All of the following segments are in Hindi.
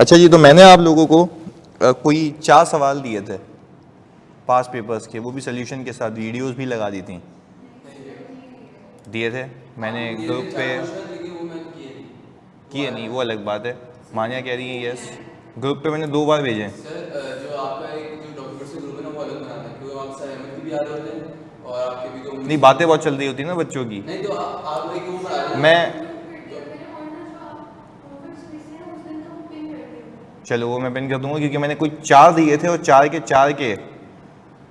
अच्छा जी, तो मैंने आप लोगों को कोई 4 सवाल दिए थे पास पेपर्स के, वो भी सोल्यूशन के साथ वीडियोस भी लगा दी थी। दिए थे मैंने ग्रुप पे, किए नहीं वो अलग बात है। मानिया कह रही है यस, ग्रुप पे मैंने 2 बार भेजे हैं। सर जो आपका एक जो डॉक्यूमेंट्स का ग्रुप है ना वो अलग बनाना है, क्योंकि वहाँ सर अहमद की भी आ रहे होते हैं और आपके भी तो नहीं, बातें बहुत चल रही होती है ना बच्चों की। नहीं तो आप एक वो बना रहे हैं मैं तो चलो वो मैं पिन कर दूंगा, क्योंकि मैंने कोई 4 दिए थे और 4 के 4 के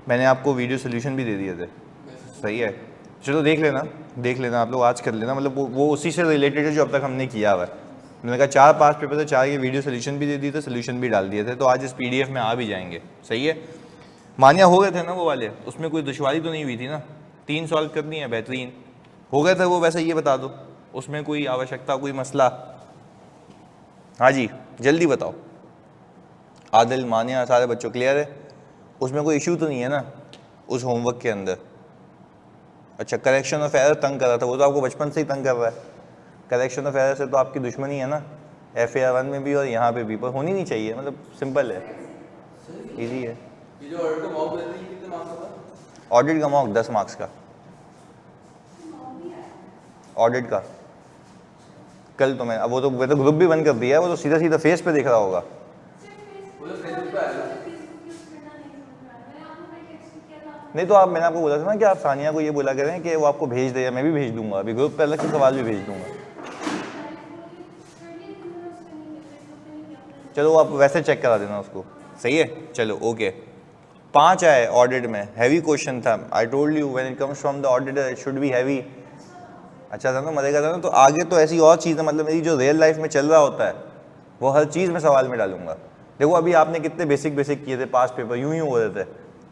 मैंने आपको वीडियो सोल्यूशन भी दे दिए थे। सही है, चलो देख लेना आप लोग, आज कर लेना, मतलब वो उसी से रिलेटेड है जो अब तक हमने किया हुआ है। मैंने कहा 4 पास पेपर थे, 4 के वीडियो सोल्यूशन भी दे दिए थे, सोल्यूशन भी डाल दिए थे, तो आज इस PDF में आ भी जाएंगे। सही है, मानिया हो गए थे ना वो वाले, उसमें कोई दुश्वारी तो नहीं हुई थी ना? 3 सॉल्व करनी है, बेहतरीन हो गए थे वो। वैसे ये बता दो, उसमें कोई आवश्यकता, कोई मसला? हाँ जी, जल्दी बताओ। आदिल, मानिया, सारे बच्चों क्लियर है? उसमें कोई इशू तो नहीं है ना उस होमवर्क के अंदर? अच्छा, करेक्शन ऑफ एरर तंग कर रहा था, वो तो आपको बचपन से ही तंग कर रहा है। करेक्शन ऑफ एरर से तो आपकी दुश्मनी है ना, FAR 1 में भी और यहाँ पे भी, पर होनी नहीं चाहिए, मतलब सिंपल है, इजी है। ये जो ऑर्डर का मॉक रहता है ये कितने मार्क्स का? ऑडिट का मॉक 10 मार्क्स का, ऑडिट का। कल तो मैं वो तो ग्रुप भी बंद कर दिया है, वो तो सीधा सीधा फेस पे देख रहा होगा। वो तो फेसबुक पे आएगा। नहीं तो मैंने आपको बोला था ना कि आप सानिया को ये बोला करें कि वो आपको भेज दे, या मैं भी भेज दूंगा, अभी ग्रुप पे अलग से सवाल भी भेज दूंगा। चलो आप वैसे चेक करा देना उसको। सही है, चलो ओके। 5 आए ऑडिट में, हैवी क्वेश्चन था। I told you when it comes from the auditor it should be heavy. अच्छा था ना, मज़े था ना। तो आगे तो ऐसी और चीज़ है, मतलब मेरी जो रियल लाइफ में चल रहा होता है वो हर चीज़ में सवाल में डालूंगा। देखो अभी आपने कितने बेसिक किए थे पास पेपर, यूं ही हो रहे थे।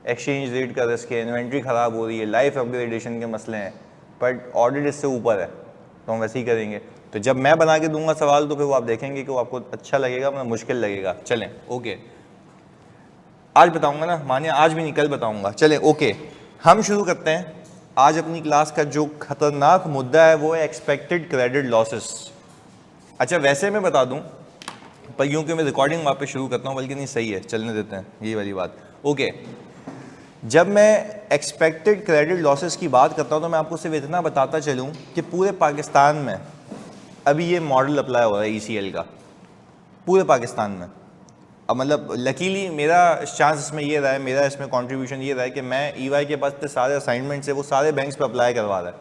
एक्सचेंज रेट का रिस्क है, इन्वेंट्री ख़राब हो रही है, लाइफ अपग्रेडेशन के मसले हैं, बट ऑडिट इससे ऊपर है, तो हम वैसे ही करेंगे। तो जब मैं बना के दूंगा सवाल तो फिर वो आप देखेंगे कि वो आपको अच्छा लगेगा, मतलब मुश्किल लगेगा। चलें ओके, आज बताऊंगा ना, मानिए आज भी नहीं कल बताऊंगा। चलें ओके, हम शुरू करते हैं। आज अपनी क्लास का जो खतरनाक मुद्दा है वो है एक्सपेक्टेड क्रेडिट लॉसेस। अच्छा वैसे मैं बता दूं, पर क्योंकि मैं रिकॉर्डिंग वापस शुरू करता हूं, बल्कि नहीं सही है, चलने देते हैं ये वाली बात। ओके, जब मैं एक्सपेक्टेड क्रेडिट लॉसेस की बात करता हूं तो मैं आपको सिर्फ इतना बताता चलूं कि पूरे पाकिस्तान में अभी ये मॉडल अप्लाई हो रहा है ECL का, पूरे पाकिस्तान में। अब मतलब लकीली मेरा चांस इसमें ये रहा है, मेरा इसमें कंट्रीब्यूशन ये रहा है कि मैं EY के पास से सारे असाइनमेंट्स है वो सारे बैंक्स पे अप्लाई करवा रहा है।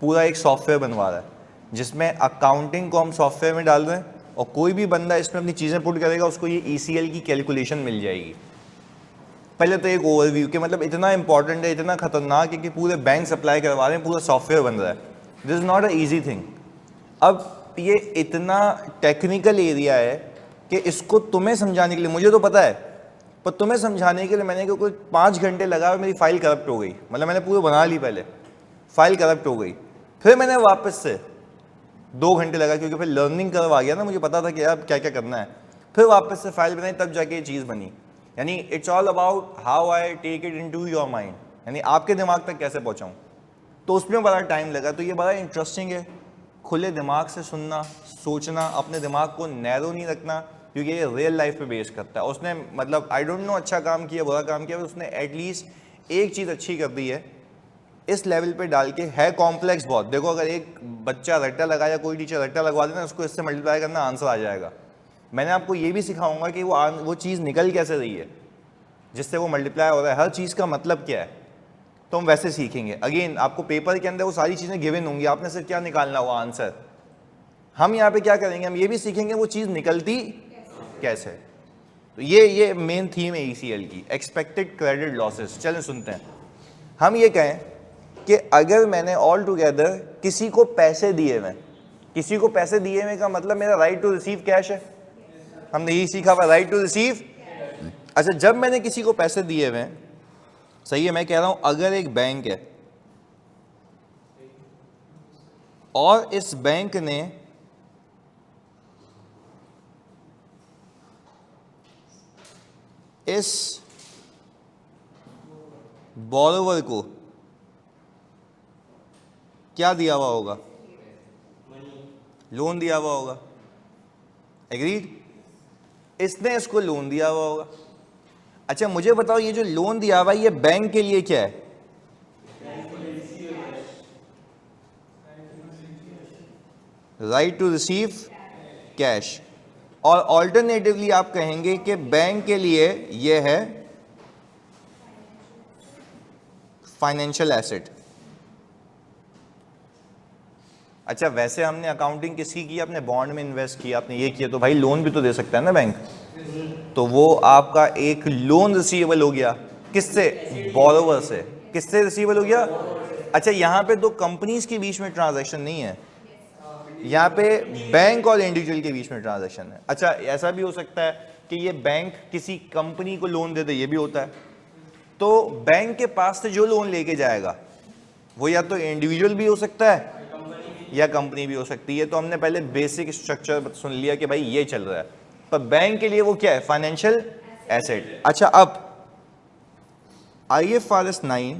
पूरा एक सॉफ्टवेयर बनवा रहा है जिसमें अकाउंटिंग को हम सॉफ्टवेयर में डाल रहे हैं, और कोई भी बंदा इसमें अपनी चीज़ें पुट करेगा उसको ये ECL की कैलकुलेशन मिल जाएगी। पहले तो एक ओवरव्यू कि मतलब इतना इंपॉर्टेंट है, इतना खतरनाक है कि पूरे बैंक अप्लाई करवा रहे हैं, पूरा सॉफ्टवेयर बन रहा है। This is not a easy thing. अब ये इतना टेक्निकल एरिया है कि इसको तुम्हें समझाने के लिए, मुझे तो पता है, पर तुम्हें समझाने के लिए मैंने कोई 5 घंटे लगा और मेरी फाइल करप्ट हो गई। मतलब मैंने पूरी बना ली, पहले फाइल करप्ट हो गई, फिर मैंने वापस से 2 घंटे लगा, क्योंकि फिर लर्निंग कर्व आ गया ना, मुझे पता था कि यार क्या क्या करना है। फिर वापस से फाइल बनाई, तब जाके ये चीज़ बनी। यानी it's all about how I take it into your mind, यानी आपके दिमाग तक कैसे पहुंचाऊं। तो उसमें बड़ा टाइम लगा। तो ये बड़ा इंटरेस्टिंग है, खुले दिमाग से सुनना, सोचना, अपने दिमाग को नैरो नहीं रखना, क्योंकि ये रियल लाइफ पे बेस करता है। उसने मतलब आई डोंट नो अच्छा काम किया बुरा काम किया, उसने एटलीस्ट एक चीज़ अच्छी कर दी है इस लेवल पे डाल के। है कॉम्प्लेक्स बहुत। देखो अगर एक बच्चा रट्टा लगाया या कोई टीचर रट्टा लगवा देना, उसको इससे मल्टीप्लाई करना, आंसर आ जाएगा। मैंने आपको ये भी सिखाऊंगा कि वो चीज़ निकल कैसे रही है जिससे वो मल्टीप्लाई हो रहा है, हर चीज़ का मतलब क्या है, तो हम वैसे सीखेंगे। अगेन आपको पेपर के अंदर वो सारी चीज़ें गिवन होंगी, आपने सिर्फ क्या निकालना हुआ आंसर। हम यहाँ पे क्या करेंगे, हम ये भी सीखेंगे वो चीज़ निकलती कैसे। तो ये मेन थीम है ECL की, एक्सपेक्टेड क्रेडिट लॉसेस। चलें सुनते हैं। हम ये कहें कि अगर मैंने ऑल टुगेदर किसी को पैसे दिए हुए, किसी को पैसे दिए हुए का मतलब मेरा राइट टू रिसीव कैश है। हमने यही सीखा हुआ, राइट टू रिसीव। अच्छा, जब मैंने किसी को पैसे दिए हुए, सही है, मैं कह रहा हूं अगर एक बैंक है और इस बैंक ने इस बॉरोवर को क्या दिया हुआ होगा, लोन दिया हुआ होगा। एग्रीड। इसने इसको लोन दिया हुआ होगा। अच्छा मुझे बताओ, ये जो लोन दिया हुआ है ये बैंक के लिए क्या है? Right to receive cash. और ऑल्टरनेटिवली आप कहेंगे कि बैंक के लिए ये है फाइनेंशियल एसेट। अच्छा वैसे हमने अकाउंटिंग किसकी की? आपने बॉन्ड में इन्वेस्ट किया, आपने ये किया, तो भाई लोन भी तो दे सकता है ना बैंक। तो वो आपका एक लोन रिसीवेबल हो गया। किससे? बोरोवर से। किससे रिसीवेबल हो गया? अच्छा यहाँ पे दो कंपनीज के बीच में ट्रांजैक्शन नहीं है, यहाँ पे बैंक और इंडिविजुअल के बीच में ट्रांजैक्शन है। अच्छा ऐसा भी हो सकता है कि ये बैंक किसी कंपनी को लोन दे दे, ये भी होता है। तो बैंक के पास से जो लोन लेके जाएगा वो या तो इंडिविजुअल भी हो सकता है या कंपनी भी हो सकती है। तो हमने पहले बेसिक स्ट्रक्चर सुन लिया कि भाई ये चल रहा है, पर बैंक के लिए वो क्या है? Financial asset. अच्छा अब IFRS 9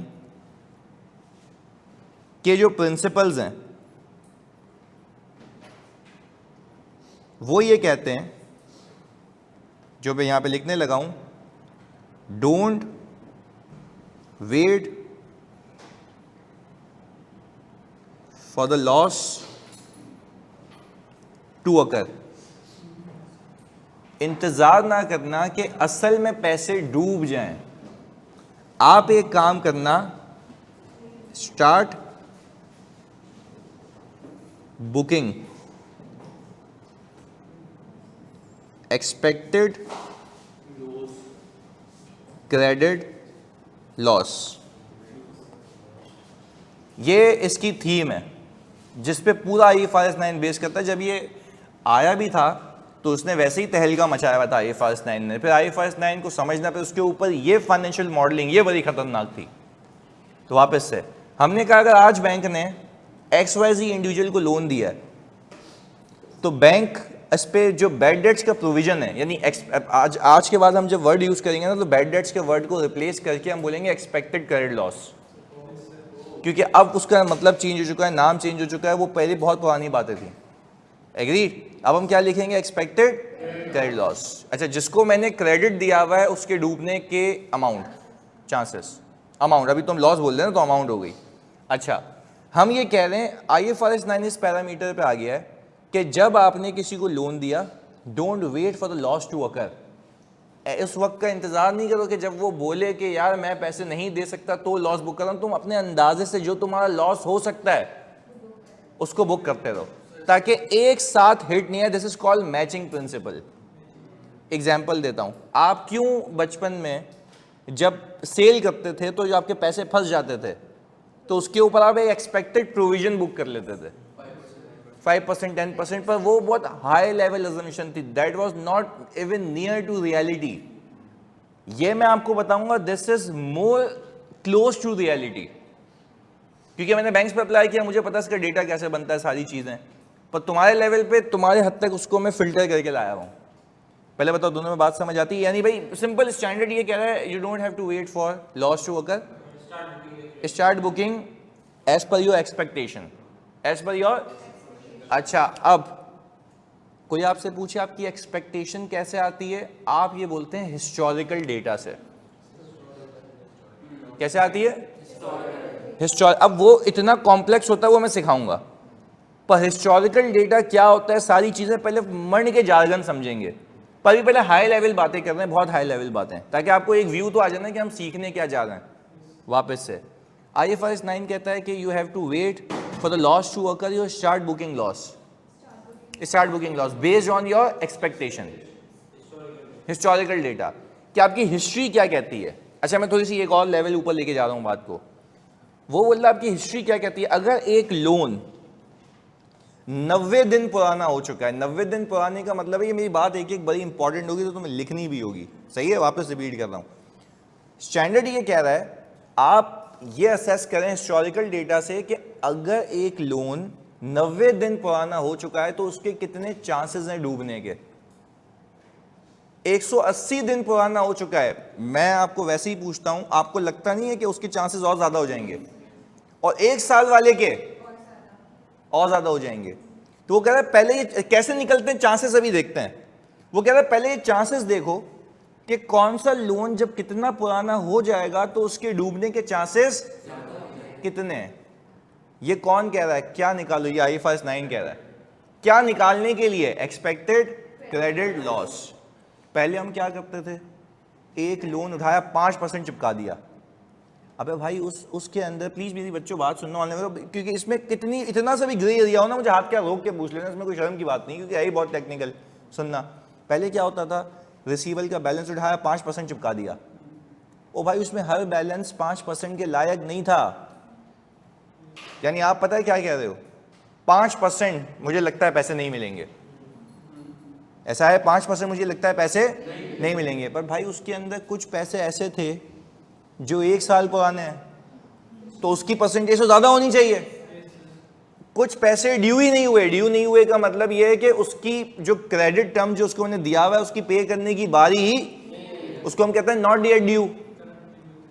के जो प्रिंसिपल्स हैं वो ये कहते हैं, जो मैं यहां पे लिखने लगा हूं, don't wait for the loss to occur. इंतजार ना करना कि असल में पैसे डूब जाएं। आप एक काम करना, start booking expected credit loss. ये इसकी थीम है जिस पे पूरा IFRS 9 बेस करता है। जब ये आया भी था तो उसने वैसे ही तहलका मचाया हुआ था IFRS 9 ने। फिर IFRS 9 को समझना, फिर उसके ऊपर ये फाइनेंशियल मॉडलिंग, ये बड़ी खतरनाक थी। तो वापस से हमने कहा अगर आज बैंक ने XYZ इंडिविजुअल को लोन दिया है तो बैंक इस पे जो बैड डेट्स का प्रोविजन है, यानी आज के बाद हम जब वर्ड यूज करेंगे ना तो बैड डेट्स के वर्ड को रिप्लेस करके हम बोलेंगे एक्सपेक्टेड क्रेडिट लॉस, क्योंकि अब उसका मतलब चेंज हो चुका है, नाम चेंज हो चुका है। वो पहले बहुत पुरानी बातें थी। एग्री? अब हम क्या लिखेंगे? Expected credit loss. अच्छा जिसको मैंने क्रेडिट दिया हुआ है उसके डूबने के अमाउंट, चांसेस, अमाउंट, अभी तुम लॉस बोल रहे हो ना तो अमाउंट हो गई। अच्छा हम ये कह रहे हैं IFRS 9 इस पैरामीटर पे आ गया है कि जब आपने किसी को लोन दिया, don't wait for the loss to occur. इस वक्त का इंतजार नहीं करो कि जब वो बोले कि यार मैं पैसे नहीं दे सकता तो लॉस बुक कर रहा हूं। तुम अपने अंदाजे से जो तुम्हारा लॉस हो सकता है उसको बुक करते रहो ताकि एक साथ हिट नहीं है। This is called matching principal. Example देता हूं, आप क्यों बचपन में जब सेल करते थे तो जो आपके पैसे फंस जाते थे तो उसके ऊपर आप एक एक्सपेक्टेड प्रोविजन बुक कर लेते थे 5%, 10%, पर वो बहुत हाई लेवल अजम्पशन थी। That was not even near to reality. ये मैं आपको बताऊंगा, this is more close to reality, क्योंकि मैंने बैंक्स पे अप्लाई किया, मुझे पता है इसका डेटा कैसे बनता है, सारी चीजें। पर तुम्हारे लेवल पे तुम्हारे हद तक उसको मैं फिल्टर करके लाया हूं। पहले बताओ दोनों में बात समझ आती है? यानी भाई सिंपल स्टैंडर्ड ये कह रहा है you don't have to wait for loss to occur, start booking as per your expectation, as per your. अच्छा अब कोई आपसे पूछे आपकी एक्सपेक्टेशन कैसे आती है, आप ये बोलते हैं हिस्टोरिकल डेटा से। कैसे आती है? अब वो इतना कॉम्प्लेक्स होता है वो मैं सिखाऊंगा, पर हिस्टोरिकल डेटा क्या होता है, सारी चीजें पहले मन के जार्गन समझेंगे। पर भी पहले हाई लेवल बातें कर रहे हैं, बहुत हाई लेवल बातें, ताकि आपको एक व्यू तो आ जाए ना कि हम सीखने क्या जा रहे हैं। वापस से IFRS 9 कहता है कि you have to wait for the loss to occur, you start booking loss, start booking loss based on your expectation. Historical data कि आपकी हिस्ट्री क्या कहती है। अच्छा मैं थोड़ी सी एक और लेवल ऊपर लेके जा रहा हूं बात को। वो बोल रहा है आपकी हिस्ट्री क्या कहती है। अगर एक लोन 90 दिन पुराना हो चुका है, 90 दिन पुराने का मतलब है, ये मेरी बात एक बड़ी इंपॉर्टेंट होगी तो तुम्हें लिखनी भी होगी, सही है? वापस रिपीट कर रहा हूं। स्टैंडर्ड ये कह रहा है आप ये असेस करें हिस्टोरिकल डेटा से कि अगर एक लोन 90 दिन पुराना हो चुका है तो उसके कितने चांसेस हैं डूबने के। 180 दिन पुराना हो चुका है, मैं आपको वैसे ही पूछता हूं, आपको लगता नहीं है कि उसके चांसेस और ज्यादा हो जाएंगे? और 1 साल वाले के और ज्यादा हो जाएंगे। तो वो कह रहा है पहले ये कैसे निकलते हैं चांसेस अभी देखते हैं। वो कह रहा है पहले चांसेस देखो कि कौन सा लोन जब कितना पुराना हो जाएगा तो उसके डूबने के चांसेस कितने हैं। ये कौन कह रहा है, क्या निकालो, ये IFRS 9 कह रहा है। क्या निकालने के लिए, एक्सपेक्टेड क्रेडिट लॉस। पहले हम क्या करते थे, एक लोन उठाया 5% चिपका दिया। अबे भाई उसके अंदर प्लीज मेरी बच्चों बात सुनना वाले में, क्योंकि इसमें कितनी इतना सा भी ग्रे एरिया हो ना, मुझे हाथ क्या रोक के पूछ लेना, इसमें कोई शर्म की बात नहीं, क्योंकि यही बहुत टेक्निकल। सुनना, पहले क्या होता था, रिसीवेबल का बैलेंस उठाया 5% चिपका दिया। ओ भाई उसमें हर बैलेंस 5% के लायक नहीं था। यानी आप पता है क्या कह रहे हो, 5% मुझे लगता है पैसे नहीं मिलेंगे, ऐसा है, 5% मुझे लगता है पैसे नहीं मिलेंगे। पर भाई उसके अंदर कुछ पैसे ऐसे थे जो 1 साल पुराने हैं, तो उसकी परसेंटेज तो ज्यादा होनी चाहिए। कुछ पैसे ड्यू ही नहीं हुए। ड्यू नहीं हुए का मतलब यह है कि उसकी जो क्रेडिट टर्म जो उसको उन्हें दिया हुआ है उसकी पे करने की बारी ही, उसको हम कहते हैं नॉट येट ड्यू।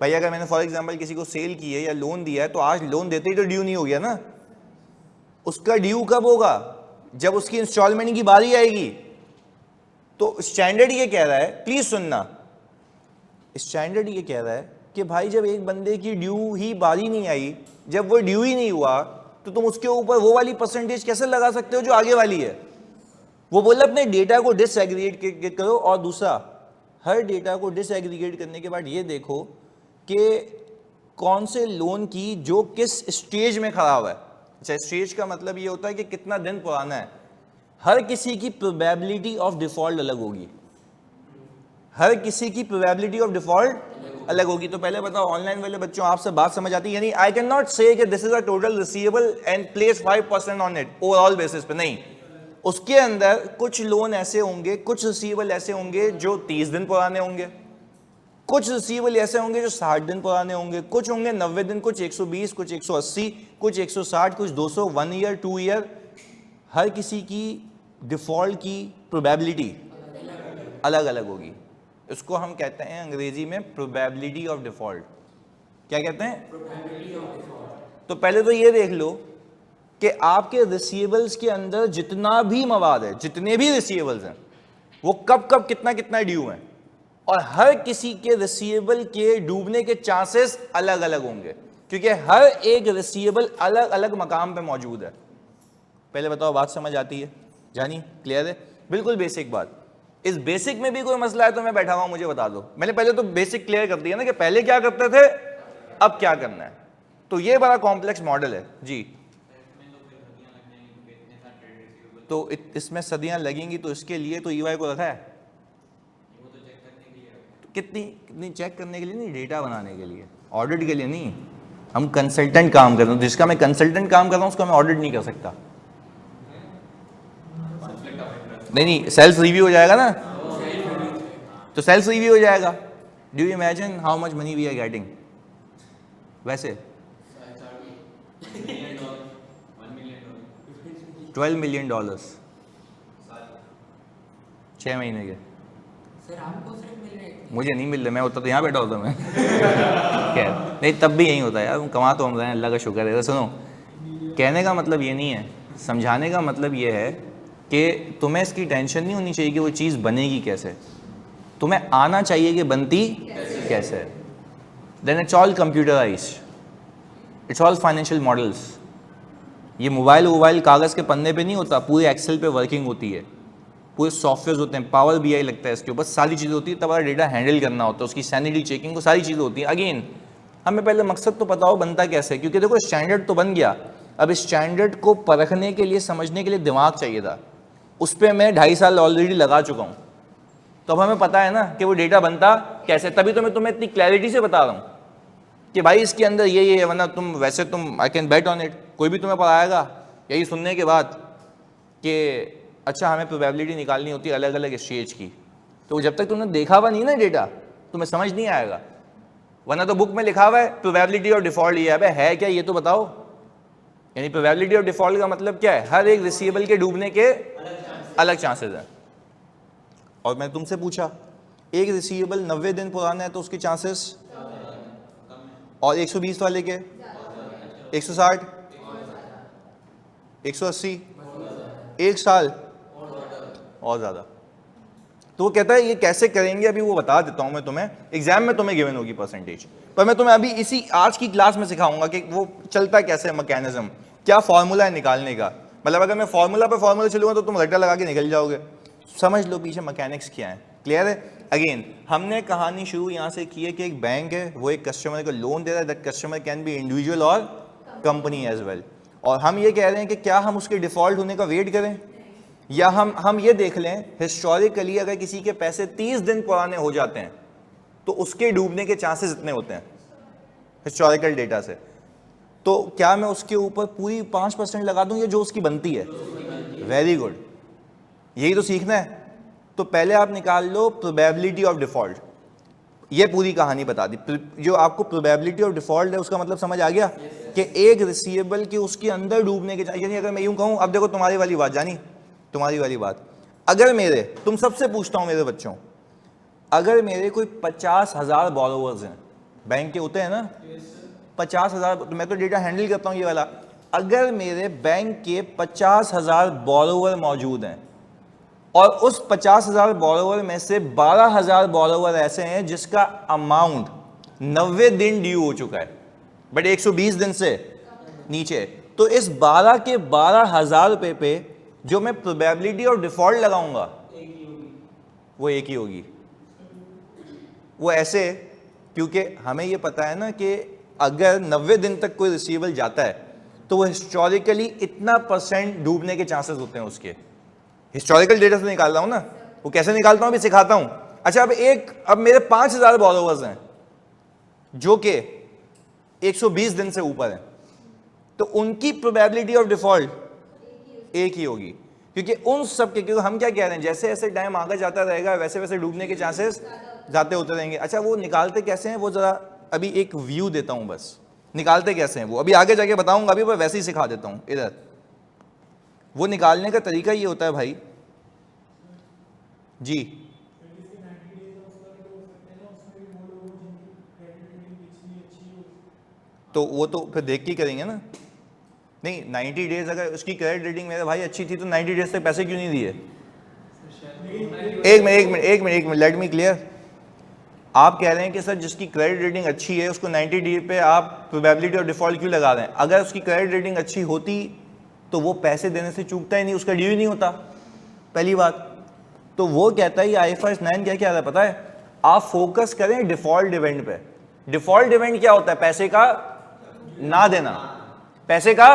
भाई अगर मैंने फॉर एग्जांपल किसी को सेल की है या लोन दिया है, तो आज लोन देते ही तो ड्यू नहीं हो गया ना। उसका ड्यू कब होगा, जब उसकी इंस्टॉलमेंट की बारी आएगी। तो स्टैंडर्ड ये कह रहा है, प्लीज सुनना, स्टैंडर्ड ये कह रहा है कि भाई जब एक बंदे की ड्यू ही बारी नहीं आई, जब वो ड्यू ही नहीं हुआ, तो तुम उसके ऊपर वो वाली परसेंटेज कैसे लगा सकते हो जो आगे वाली है। वो बोले अपने डेटा को डिसएग्रीगेट करो, और दूसरा हर डेटा को डिसएग्रीगेट करने के बाद ये देखो कि कौन से लोन की जो किस स्टेज में खड़ा हुआ है। अच्छा, स्टेज का मतलब ये होता है कि कितना दिन पुराना है। हर किसी की प्रोबेबिलिटी ऑफ डिफॉल्ट अलग होगी, हर किसी की प्रोबेबिलिटी ऑफ डिफॉल्ट अलग होगी। तो पहले बताओ ऑनलाइन वाले बच्चों, आपसे बात समझ आती है? यानी आई कैन नॉट से कि this is a total receivable and place 5% on it overall basis पे, नहीं। उसके अंदर कुछ लोन ऐसे होंगे, कुछ रिसीवेबल ऐसे होंगे जो 30 दिन पुराने होंगे, कुछ रिसीवेबल ऐसे होंगे जो 60 दिन पुराने होंगे, कुछ होंगे 90 दिन, कुछ 120, कुछ 180, कुछ 160, कुछ 200, 1 ईयर, 2 ईयर। हर किसी की डिफॉल्ट की प्रोबेबिलिटी अलग अलग होगी। इसको हम कहते हैं अंग्रेजी में प्रोबेबिलिटी ऑफ डिफॉल्ट। क्या कहते हैं? Probability of default. तो पहले तो ये देख लो कि आपके रिसीवेबल्स के अंदर जितना भी मवाद है, जितने भी रिसीवेबल्स हैं, वो कब कब कितना कितना ड्यू हैं, और हर किसी के रिसीवेबल के डूबने के चांसेस अलग अलग होंगे, क्योंकि हर एक रिसीवेबल अलग अलग मकाम पे मौजूद है। पहले बताओ बात समझ आती है? जानी क्लियर है? बिल्कुल बेसिक बात। इस बेसिक में भी कोई मसला है तो मैं बैठा हुआ, मुझे बता दो। मैंने पहले तो बेसिक क्लियर कर दिया ना कि पहले क्या करते थे, अब क्या करना है। तो ये बड़ा कॉम्प्लेक्स मॉडल है जी। तो इसमें सदियां लगेंगी, तो इसके लिए तो EY को रखा है। तो कितनी चेक करने के लिए नहीं, डेटा बनाने के लिए, ऑडिट के लिए नहीं। हम कंसल्टेंट काम कर रहे हैं, जिसका मैं कंसल्टेंट काम कर रहा हूं उसका मैं ऑडिट नहीं कर सकता। नहीं, सेल्फ रिव्यू हो जाएगा ना, तो सेल्फ रिव्यू हो जाएगा। Do you imagine how much money we are getting? वैसे 12 मिलियन डॉलर्स 6 महीने के। सर आपको सिर्फ मिल रहे हैं, मुझे नहीं मिल रहे, मैं होता तो यहाँ बैठा होता मैं। खैर नहीं, तब भी यही होता है यार, कमा तो हम रहे हैं, अल्लाह का शुक्र है। सुनो, कहने का मतलब ये नहीं है, समझाने का मतलब ये है कि तुम्हें इसकी टेंशन नहीं होनी चाहिए कि वो चीज़ बनेगी कैसे, तुम्हें आना चाहिए कि बनती कैसे है। Then it's all computerised, it's all financial models. ये मोबाइल कागज़ के पन्ने पे नहीं होता, पूरे एक्सेल पे वर्किंग होती है, पूरे सॉफ्टवेयर होते हैं, पावर BI लगता है इसके ऊपर, सारी चीज़ें होती है, तब डेटा हैंडल करना होता है, उसकी सैनिटी चेकिंग को, सारी चीज़ें होती हैं। अगेन हमें पहले मकसद तो पता हो बनता कैसे, क्योंकि देखो स्टैंडर्ड तो बन गया, अब स्टैंडर्ड को परखने के लिए, समझने के लिए दिमाग चाहिए था, उस पर मैं 2.5 साल ऑलरेडी लगा चुका हूँ। तो अब हमें पता है ना कि वो डेटा बनता कैसे, तभी तो मैं तुम्हें इतनी क्लैरिटी से बता रहा हूँ कि भाई इसके अंदर ये है, वरना तुम वैसे तुम I can bet on it, कोई भी तुम्हें पढ़ाएगा यही सुनने के बाद कि अच्छा हमें प्रोबेबिलिटी निकालनी होती है अलग अलग स्टेज की, तो जब तक तुमने देखा हुआ नहीं ना डेटा, तुम्हें समझ नहीं आएगा। वरना तो बुक में लिखा हुआ है प्रोबेबिलिटी और डिफॉल्ट, ये है क्या, ये तो बताओ। यानी प्रोबेबिलिटी और डिफॉल्ट का मतलब क्या है, हर एक रिसीवेबल के डूबने के अलग चांसेस हैं। और मैं तुमसे पूछा एक रिसीवेबल 90 दिन पुराना है तो उसके चांसेस, और 120 वाले के 160, 180, 1 साल और ज़्यादा। तो वो कहता है ये कैसे करेंगे, अभी वो बता देता हूँ मैं तुम्हें, एग्जाम में तुम्हें गिवन होगी परसेंटेज, पर मैं तुम्हें अभी इसी आज की क्लास में सिखाऊंगा कि वो चलता कैसे है मैकेनिज्म, क्या फॉर्मूला है निकालने का। मतलब अगर मैं फॉर्मूला पे फॉर्मूला चलूंगा तो तुम रट्टा लगा के निकल जाओगे। समझ लो पीछे मैकेनिक्स क्या है, क्लियर है। अगेन हमने कहानी शुरू यहाँ से की है कि एक बैंक है, वो एक कस्टमर को लोन दे रहा है, that customer can be individual और कंपनी एज वेल, और हम ये कह रहे हैं कि क्या हम उसके डिफॉल्ट होने का वेट करें, या हम ये देख लें हिस्टोरिकली अगर किसी के पैसे 30 दिन पुराने हो जाते हैं तो उसके डूबने के चांसेस इतने होते हैं हिस्टोरिकल डेटा से, तो क्या मैं उसके ऊपर पूरी 5% लगा दूं या जो उसकी बनती है। वेरी गुड, यही तो सीखना है। तो पहले आप निकाल लो प्रोबेबिलिटी ऑफ डिफॉल्ट, ये पूरी कहानी बता दी। जो आपको प्रोबेबिलिटी ऑफ डिफॉल्ट है उसका मतलब समझ आ गया कि एक रिसीवेबल के उसके अंदर डूबने के, यानी अगर मैं यूं कहूं, अब देखो तुम्हारी वाली बात जानी, तुम्हारी वाली बात, अगर मेरे, तुम सबसे पूछता हूं मेरे बच्चों, अगर मेरे कोई 50,000 बॉरोवर्स हैं, बैंक के होते हैं ना 50,000, तो मैं तो डेटा हैंडल करता हूं ये वाला, अगर मेरे बैंक के 50,000 बॉरोवर मौजूद हैं और उस 50,000 बॉरोवर में से 12,000 बॉरोवर ऐसे हैं जिसका अमाउंट 90 दिन ड्यू हो चुका है बट 120 दिन से नीचे, तो इस 12 के 12,000 रुपए पे जो मैं प्रोबेबिलिटी ऑफ डिफॉल्ट लगाऊंगा वो एक ही होगी। वो ऐसे क्योंकि हमें ये पता है ना कि अगर 90 दिन तक कोई रिसीवेबल जाता है तो वो हिस्टोरिकली इतना % डूबने के चांसेस होते हैं उसके। हिस्टोरिकल डेटा से निकाल रहा हूं ना, वो कैसे निकालता हूं अभी सिखाता हूं। अच्छा अब मेरे 5,000 बॉरोवर्स हैं जो कि 120 दिन से ऊपर हैं, तो उनकी प्रोबेबिलिटी ऑफ डिफॉल्ट एक ही होगी, क्योंकि उन सब के, क्योंकि हम क्या कह रहे हैं, जैसे जैसे टाइम आगे जाता रहेगा वैसे वैसे डूबने के चांसेस जाते होते रहेंगे। अच्छा वो निकालते कैसे हैं वो जरा अभी एक व्यू देता हूं, बस निकालते कैसे हैं वो अभी आगे जाके बताऊंगा, अभी मैं वैसे ही सिखा देता हूं। इधर वो निकालने का तरीका ये होता है भाई जी, तो वो तो फिर देख के ही करेंगे ना। नहीं 90 डेज अगर उसकी क्रेडिट रेटिंग मेरे भाई अच्छी थी तो 90 डेज तक पैसे क्यों नहीं दिए। एक मिनट लेट मी क्लियर। आप कह रहे हैं कि सर जिसकी क्रेडिट रेटिंग अच्छी है उसको 90 डे पे आप प्रोबेबिलिटी ऑफ डिफॉल्ट क्यों लगा रहे हैं। अगर उसकी क्रेडिट रेटिंग अच्छी होती तो वो पैसे देने से चूकता ही नहीं, उसका ड्यू ही नहीं होता, पहली बात। तो वो कहता है IFRS 9 क्या कह रहा है पता है, आप फोकस करें डिफॉल्ट इवेंट पे। डिफॉल्ट इवेंट क्या होता है, पैसे का ना देना, पैसे का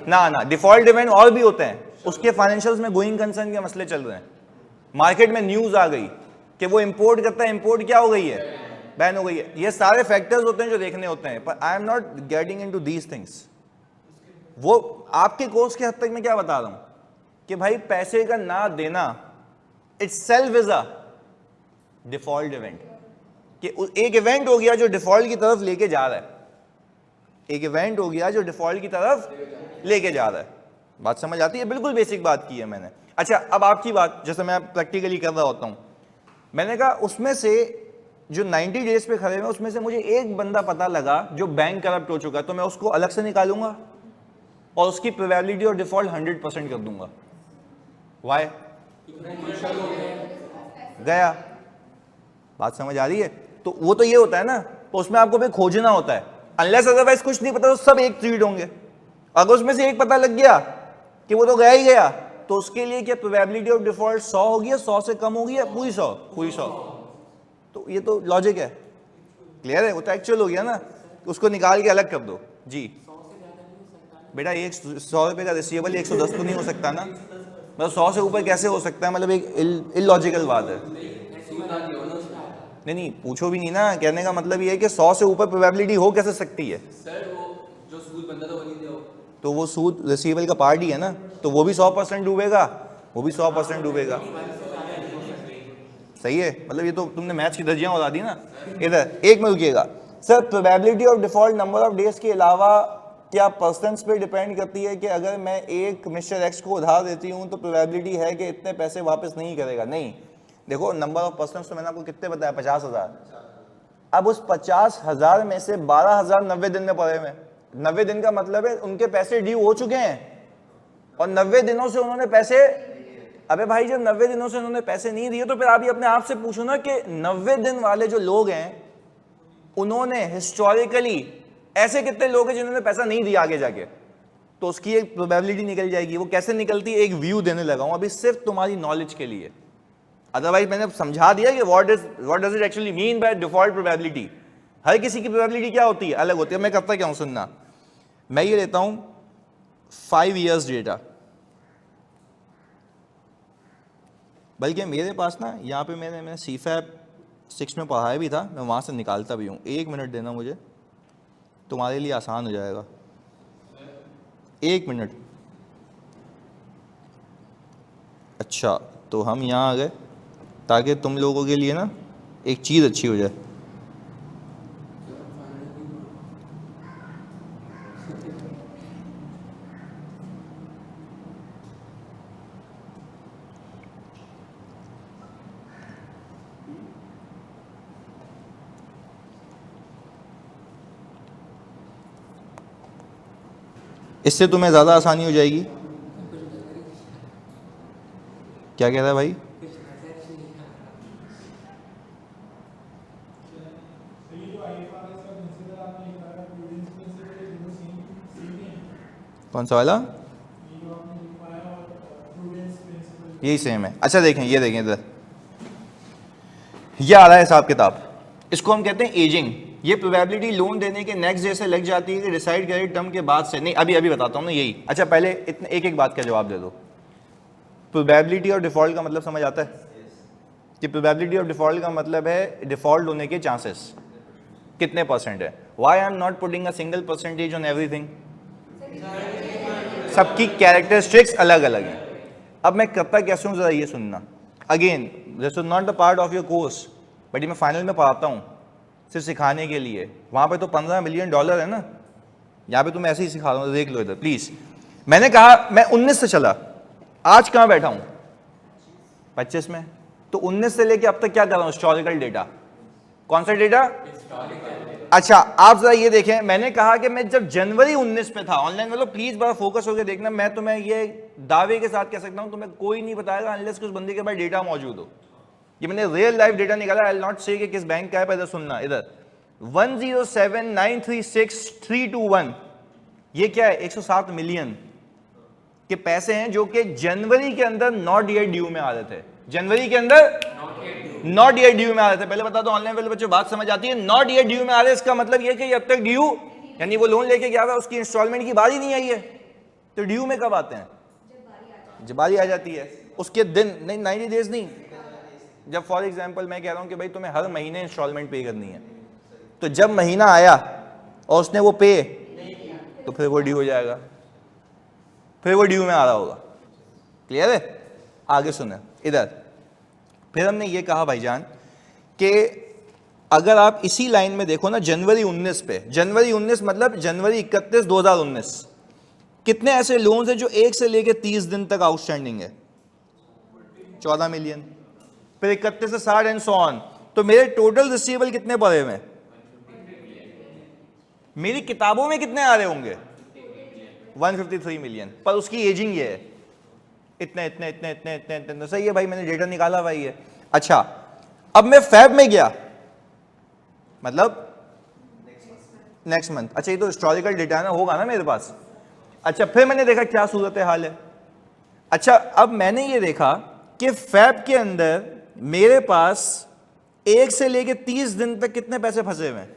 ना आना। डिफॉल्ट इवेंट और भी होते हैं, उसके फाइनेंशियल्स में गोइंग कंसर्न के मसले चल रहे हैं। मार्केट में न्यूज आ गई कि वो इंपोर्ट करता है, इंपोर्ट क्या हो गई है, बैन हो गई है। ये सारे फैक्टर्स होते हैं जो देखने होते हैं, पर I am not getting into these things. वो आपके कोर्स के हद तक मैं क्या बता रहा हूं कि भाई पैसे का ना देना itself is a default event, कि एक इवेंट हो गया जो डिफॉल्ट की तरफ लेके जा रहा है, एक इवेंट हो गया जो डिफॉल्ट की तरफ लेके जा रहा है। बात समझ आती है, बिल्कुल बेसिक बात की है मैंने। अच्छा अब आपकी बात, जैसे मैं प्रैक्टिकली कर रहा होता हूं, मैंने कहा उसमें से जो 90 डेज पे खड़े हुए उसमें से मुझे एक बंदा पता लगा जो बैंक करप्ट हो चुका है, तो मैं उसको अलग से निकालूंगा और उसकी प्रोबेबिलिटी और डिफॉल्ट 100% कर दूंगा। वाई गया, बात समझ आ रही है। तो वो तो ये होता है ना, तो उसमें आपको भी खोजना होता है, अनलेस अदरवाइज कुछ नहीं पता तो सब एक ट्रीट होंगे। अगर उसमें से एक पता लग गया कि वो तो गया ही गया, तो उसके लिए क्या प्रोबेबिलिटी ऑफ डिफॉल्ट 100 होगी, 100 से कम होगी या पूरी 100 पूरी 100। तो ये तो लॉजिक है, क्लियर है, वो तो एक्चुअल हो गया ना, उसको निकाल के अलग कर दो जी। बेटा एक 100 रुपये का रिसीवेबल 110 तो नहीं हो सकता ना, मतलब 100 से ऊपर कैसे हो सकता है, मतलब एक इलॉजिकल बात है। नहीं पूछो भी नहीं ना, कहने का मतलब ये है कि 100 से ऊपर प्रोबेबिलिटी हो कैसे सकती है। सर वो जो सूद बनता था वो नहीं दिया, तो वो सूद रिसीवेबल का पार्ट ही है ना, तो वो भी 100% डूबेगा, वो भी 100% डूबेगा। सही है, मतलब ये तो तुमने मैथ्स की दर्जियां उड़ा दी ना। इधर एक में रुकिएगा sir, probability of default number of days के अलावा क्या पर्सन्स पे डिपेंड करती है कि अगर मैं एक मिस्टर एक्स को उधार देती हूँ तो प्रोबेबिलिटी है कि इतने पैसे वापस नहीं करेगा। नहीं, देखो नंबर ऑफ पर्सन्स तो मैंने आपको कितने बताया, 50,000। अब उस 50,000 में से 12,000 90 दिन में पड़े हुए। 90 दिन का मतलब है उनके पैसे ड्यू हो चुके हैं और 90 दिनों से उन्होंने पैसे अबे भाई जब 90 दिनों से उन्होंने पैसे नहीं दिए तो फिर आप ही अपने आप से पूछो ना कि 90 दिन वाले जो लोग हैं उन्होंने हिस्टोरिकली ऐसे कितने लोग हैं जिन्होंने पैसा नहीं दिया आगे जाके, तो उसकी एक प्रोबेबिलिटी निकल जाएगी। वो कैसे निकलती है, एक व्यू देने लगा हूं अभी सिर्फ तुम्हारी नॉलेज के लिए, अदरवाइज मैंने समझा दिया कि what does it actually mean by default probability. हर किसी की प्रोबेबिलिटी क्या होती है, अलग होती है। मैं करता क्या हूं सुनना, मैं ये लेता हूं 5 years डेटा, बल्कि मेरे पास ना यहाँ पे मैंने CFAP 6 में पढ़ाया भी था, मैं वहाँ से निकालता भी हूँ। 1 मिनट देना मुझे, तुम्हारे लिए आसान हो जाएगा। 1 मिनट। अच्छा तो हम यहाँ आ गए ताकि तुम लोगों के लिए ना एक चीज़ अच्छी हो जाए। इससे तुम्हें ज़्यादा आसानी हो जाएगी। क्या कह रहा है भाई? कौन सा वाला? यही सेम है। अच्छा देखें, ये देखें इधर, ये आ रहा है हिसाब किताब, इसको हम कहते हैं एजिंग। ये प्रोबेबिलिटी लोन देने के नेक्स्ट डे से लग जाती है कि डिसाइड क्रेडिट टर्म के बाद से। नहीं अभी बताता हूँ ना यही। अच्छा पहले इतने एक बात का जवाब दे दो, प्रोबेबिलिटी और डिफॉल्ट का मतलब समझ आता है? कि प्रोबेबिलिटी ऑफ डिफॉल्ट का मतलब है डिफॉल्ट होने के चांसेस कितने परसेंट है। Why I am not putting a single percentage on everything, सबकी कैरेक्टरिस्टिक्स अलग अलग हैं। अब मैं करता कैसे हूँ जरा ये सुनना। Again this is not the part of your course, but ये मैं फाइनल में पढ़ाता हूँ सिर्फ सिखाने के लिए। वहाँ पे तो $15 मिलियन है ना, यहाँ पे तो मैं ऐसे ही सिखा रहा हूँ, देख लो इधर प्लीज। मैंने कहा मैं 19 से चला, आज कहाँ बैठा हूँ? 25 में। तो 19 से लेके अब तक क्या कर रहा हूँ? Historical data. कौन सा डेटा? अच्छा आप जरा ये देखें, मैंने कहा कि मैं जब जनवरी 19 पे था ऑनलाइन, मतलब प्लीज बड़ा फोकस होकर देखना। मैं तुम्हें ये दावे के साथ कह सकता हूँ तुम्हें कोई नहीं बताएगा अनलेस कि उस बंदे के पास डेटा मौजूद हो। ये मैंने रियल लाइफ डेटा निकाला। आई विल नॉट से कि किस बैंक का है, पर इधर सुनना, इधर 107936321, ये क्या है? 107 मिलियन के पैसे हैं जो कि जनवरी के अंदर नॉट येट ड्यू में आ रहे थे। जनवरी के अंदर नॉट येट ड्यू में आ रहे थे। पहले बता दो ऑनलाइन वाले बच्चों, बात समझ आती है? नॉट येट ड्यू में आ रहे, इसका मतलब ये कि अब तक ड्यू, यानी वो लोन लेके गया था उसकी इंस्टॉलमेंट की बारी नहीं आई है। तो ड्यू में कब आते हैं? जब बारी आ जाती है, उसके दिन नहीं, 90 डेज नहीं। जब फॉर एग्जाम्पल मैं कह रहा हूं कि भाई तुम्हें हर महीने इंस्टॉलमेंट पे करनी है, तो जब महीना आया और उसने वो पे, तो फिर वो ड्यू हो जाएगा, फिर वो ड्यू में आ रहा होगा। क्लियर है? आगे सुने इधर। फिर हमने ये कहा भाईजान कि अगर आप इसी लाइन में देखो ना, जनवरी 19 पे, जनवरी 19 मतलब जनवरी 31 2019, कितने ऐसे लोन्स हैं जो 1 से लेके 30 दिन तक आउटस्टैंडिंग है? 14 मिलियन। फिर 31 से 60 एंड सो ऑन। तो मेरे टोटल रिसीवेबल कितने पड़े हुए? मेरी किताबों में कितने आ रहे होंगे? 153 मिलियन। पर उसकी एजिंग ये है, इतने इतने इतने इतने इतने इतने। सही है भाई, मैंने डेटा निकाला भाई है। अच्छा अब मैं फेब में गया, मतलब नेक्स्ट मंथ। अच्छा ये तो हिस्टोरिकल डेटा है ना, होगा ना मेरे पास। अच्छा फिर मैंने देखा क्या सूरत हाल है। अच्छा अब मैंने ये देखा कि फेब के अंदर मेरे पास 1 से लेके 30 दिन तक कितने पैसे फंसे हुए हैं।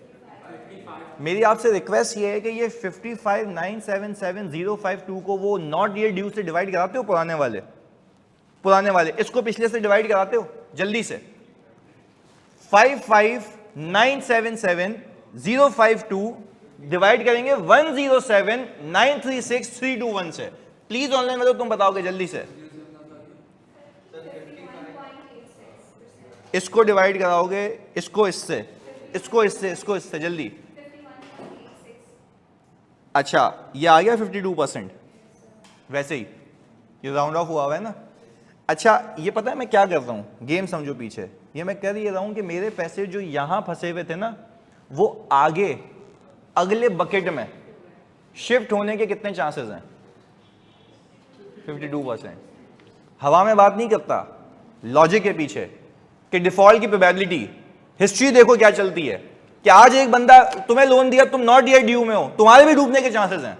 मेरी आपसे रिक्वेस्ट ये है कि ये 55,977,052 को वो नॉट येट ड्यू से डिवाइड कराते हो, पुराने वाले इसको पिछले से डिवाइड कराते हो जल्दी से। 55,977,052 डिवाइड करेंगे 107,936,321 से। प्लीज ऑनलाइन में तो तुम बताओगे जल्दी से। इसको डिवाइड कराओगे, इसको इससे, इसको इससे, इसको इससे, जल्दी। अच्छा ये आ गया 52%। वैसे ही ये राउंड ऑफ हुआ है ना। अच्छा ये पता है मैं क्या कर रहा हूं, गेम समझो पीछे। ये मैं कर ये रहा हूं कि मेरे पैसे जो यहां फंसे हुए थे ना, वो आगे अगले बकेट में शिफ्ट होने के कितने चांसेस हैं? 52%। हवा में बात नहीं करता, लॉजिक के पीछे कि डिफॉल्ट की प्रोबेबिलिटी, हिस्ट्री देखो क्या चलती है कि आज एक बंदा तुम्हें लोन दिया, तुम नॉट येट ड्यू में हो, तुम्हारे भी डूबने के चांसेस हैं।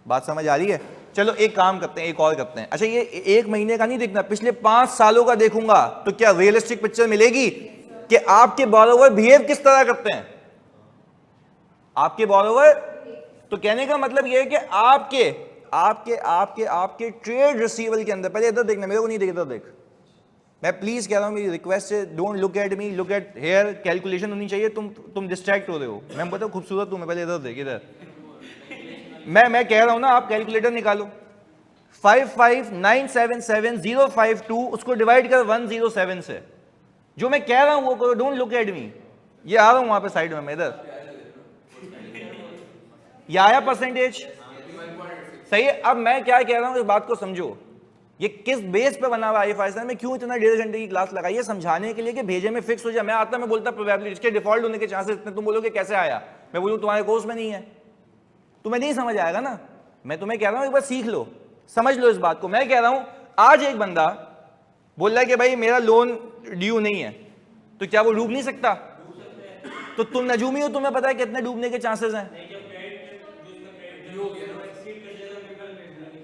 बात समझ आ रही है? चलो एक काम करते हैं, एक और करते हैं। अच्छा ये एक महीने का नहीं देखना, पिछले 5 सालों का देखूंगा तो क्या रियलिस्टिक पिक्चर मिलेगी कि आपके बोरोवर बिहेव किस तरह करते हैं। आपके बोरोवर, तो कहने का मतलब यह है कि आपके आपके आपके आपके ट्रेड रिसीवल के अंदर, पहले इधर देखना, मेरे को नहीं देख, इधर देख, मैं प्लीज कह रहा हूं, मेरी रिक्वेस्ट है, don't look at me, look at here, calculation होनी चाहिए, तुम डिस्ट्रैक्ट हो रहे हो, मैं बताऊं खूबसूरत हूं मैं, पहले इधर देख, इधर मैं कह रहा हूं ना, आप कैलकुलेटर निकालो, 55977052 उसको डिवाइड कर 107 से, जो मैं कह रहा हूं वो करो, डोंट लुक एट मी। ये आ रहा हूं वहां पे साइड में, मैं इधर, ये आया परसेंटेज, सही है। अब मैं क्या कह रहा हूं, इस बात को समझो, ये किस बेस पे बना हुआ है, में क्यों इतना 1.5 घंटे की क्लास लगाई है, समझाने के लिए कि भेजे में फिक्स हो जाए। मैं आता, मैं बोलता प्रोबेबिलिटी, इसके डिफॉल्ट होने के चांसेस इतने, तुम बोलोगे कैसे आया, मैं बोलूं तुम्हारे कोर्स में नहीं है, तुम्हें नहीं समझ आएगा ना। मैं तुम्हें कह रहा हूं एक बार सीख लो, समझ लो इस बात को। मैं कह रहा हूं आज एक बंदा बोल रहा है कि भाई मेरा लोन ड्यू नहीं है, तो क्या वो डूब नहीं सकता? तो तुम नजूमी हो, तुम्हें पता है कितने डूबने के चांसेस हैं?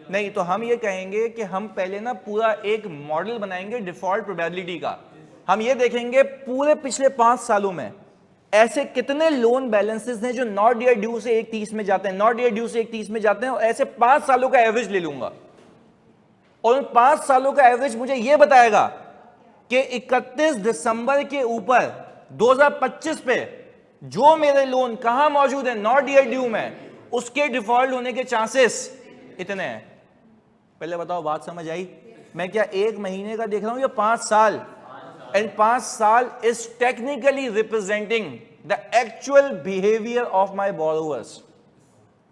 नहीं, तो हम ये कहेंगे कि हम पहले ना पूरा एक मॉडल बनाएंगे डिफॉल्ट प्रोबेबिलिटी का। हम ये देखेंगे पूरे पिछले 5 सालों में ऐसे कितने लोन बैलेंसेस हैं जो नॉट येट ड्यू से 1/30 में जाते हैं, नॉट येट ड्यू से 1/30 में जाते हैं, और ऐसे 5 सालों का एवरेज ले लूंगा, और उन 5 सालों का एवरेज मुझे यह बताएगा कि 31 दिसंबर के ऊपर 2025 पे जो मेरे लोन कहां मौजूद है, नॉट येट ड्यू में, उसके डिफॉल्ट होने के चांसेस इतने हैं। पहले बताओ बात समझ आई? मैं क्या 1 महीने का देख रहा हूं या 5 साल? एंड 5 साल is technically representing the actual behaviour of my borrowers,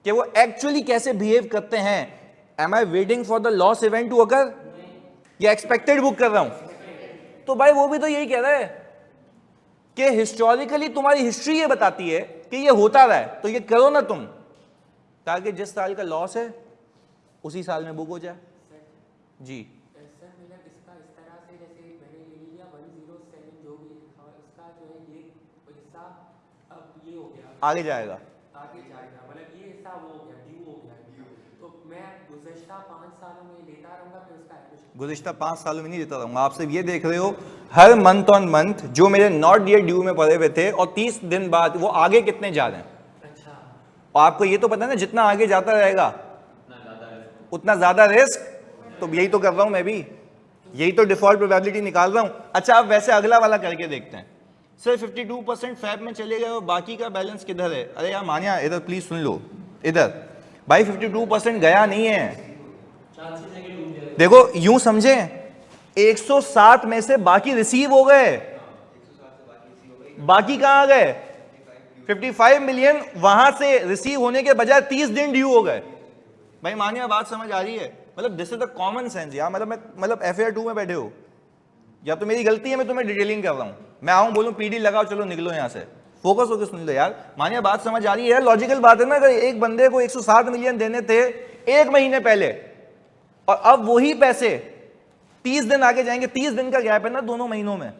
कि वो एक्चुअली कैसे बिहेव करते हैं। Am I waiting for the loss event to occur, या एक्सपेक्टेड बुक कर रहा हूं? तो भाई वो भी तो यही कह रहा है कि हिस्टोरिकली तुम्हारी हिस्ट्री ये बताती है कि ये होता रहा है, तो ये करो ना तुम, ताकि जिस साल का लॉस है उसी साल में बुक हो जाए। जी सर मतलब इसका इस तरह से, जैसे मैंने ले लिया 107 जो भी लिखा हुआ है, इसका जो है ये हिस्सा अब ये हो गया, आगे जाएगा, आगे जाएगा, मतलब ये हिस्सा वो हो गया, ड्यू हो गया, तो मैं गुज़श्ता 5 सालों में लेता रहूंगा, फिर उसका एवरेज। गुज़िश्ता 5 सालों में नहीं देता रहूंगा, आप सिर्फ ये देख रहे हो हर मंथ ऑन मंथ जो मेरे नॉट येट ड्यू में पड़े हुए थे, और 30 दिन बाद वो आगे कितने जा रहे हैं। अच्छा, और आपको ये तो पता है ना, जितना आगे जाता रहेगा उतना ज्यादा रिस्क, तो यही तो कर रहा हूं मैं भी, यही तो डिफॉल्ट प्रोबेबिलिटी निकाल रहा हूं। अच्छा अब वैसे अगला वाला करके देखते हैं। सर 52% फैब में चले गए और बाकी का बैलेंस किधर है? अरे यार मानिया इधर प्लीज सुन लो, इधर भाई 52% गया नहीं है। देखो यूं समझे 107 में से बाकी रिसीव हो गए, बाकी कहां गए? 55 मिलियन वहां से रिसीव होने के बजाय 30 दिन ड्यू हो गए। भाई मानिया बात समझ आ रही है? मतलब this is the common sense यार, मतलब FAR 2 में बैठे हो, या तो मेरी गलती है, मैं तुम्हें डिटेलिंग कर रहा हूं, मैं आऊं बोलूं PD लगाओ चलो निकलो यहां से, फोकस होकर सुन लो यार। मानिया बात समझ आ रही है यार? लॉजिकल बात है ना, अगर एक बंदे को 107 मिलियन देने थे 1 महीने पहले, और अब वही पैसे 30 दिन आगे जाएंगे, 30 दिन का गैप है ना दोनों महीनों में,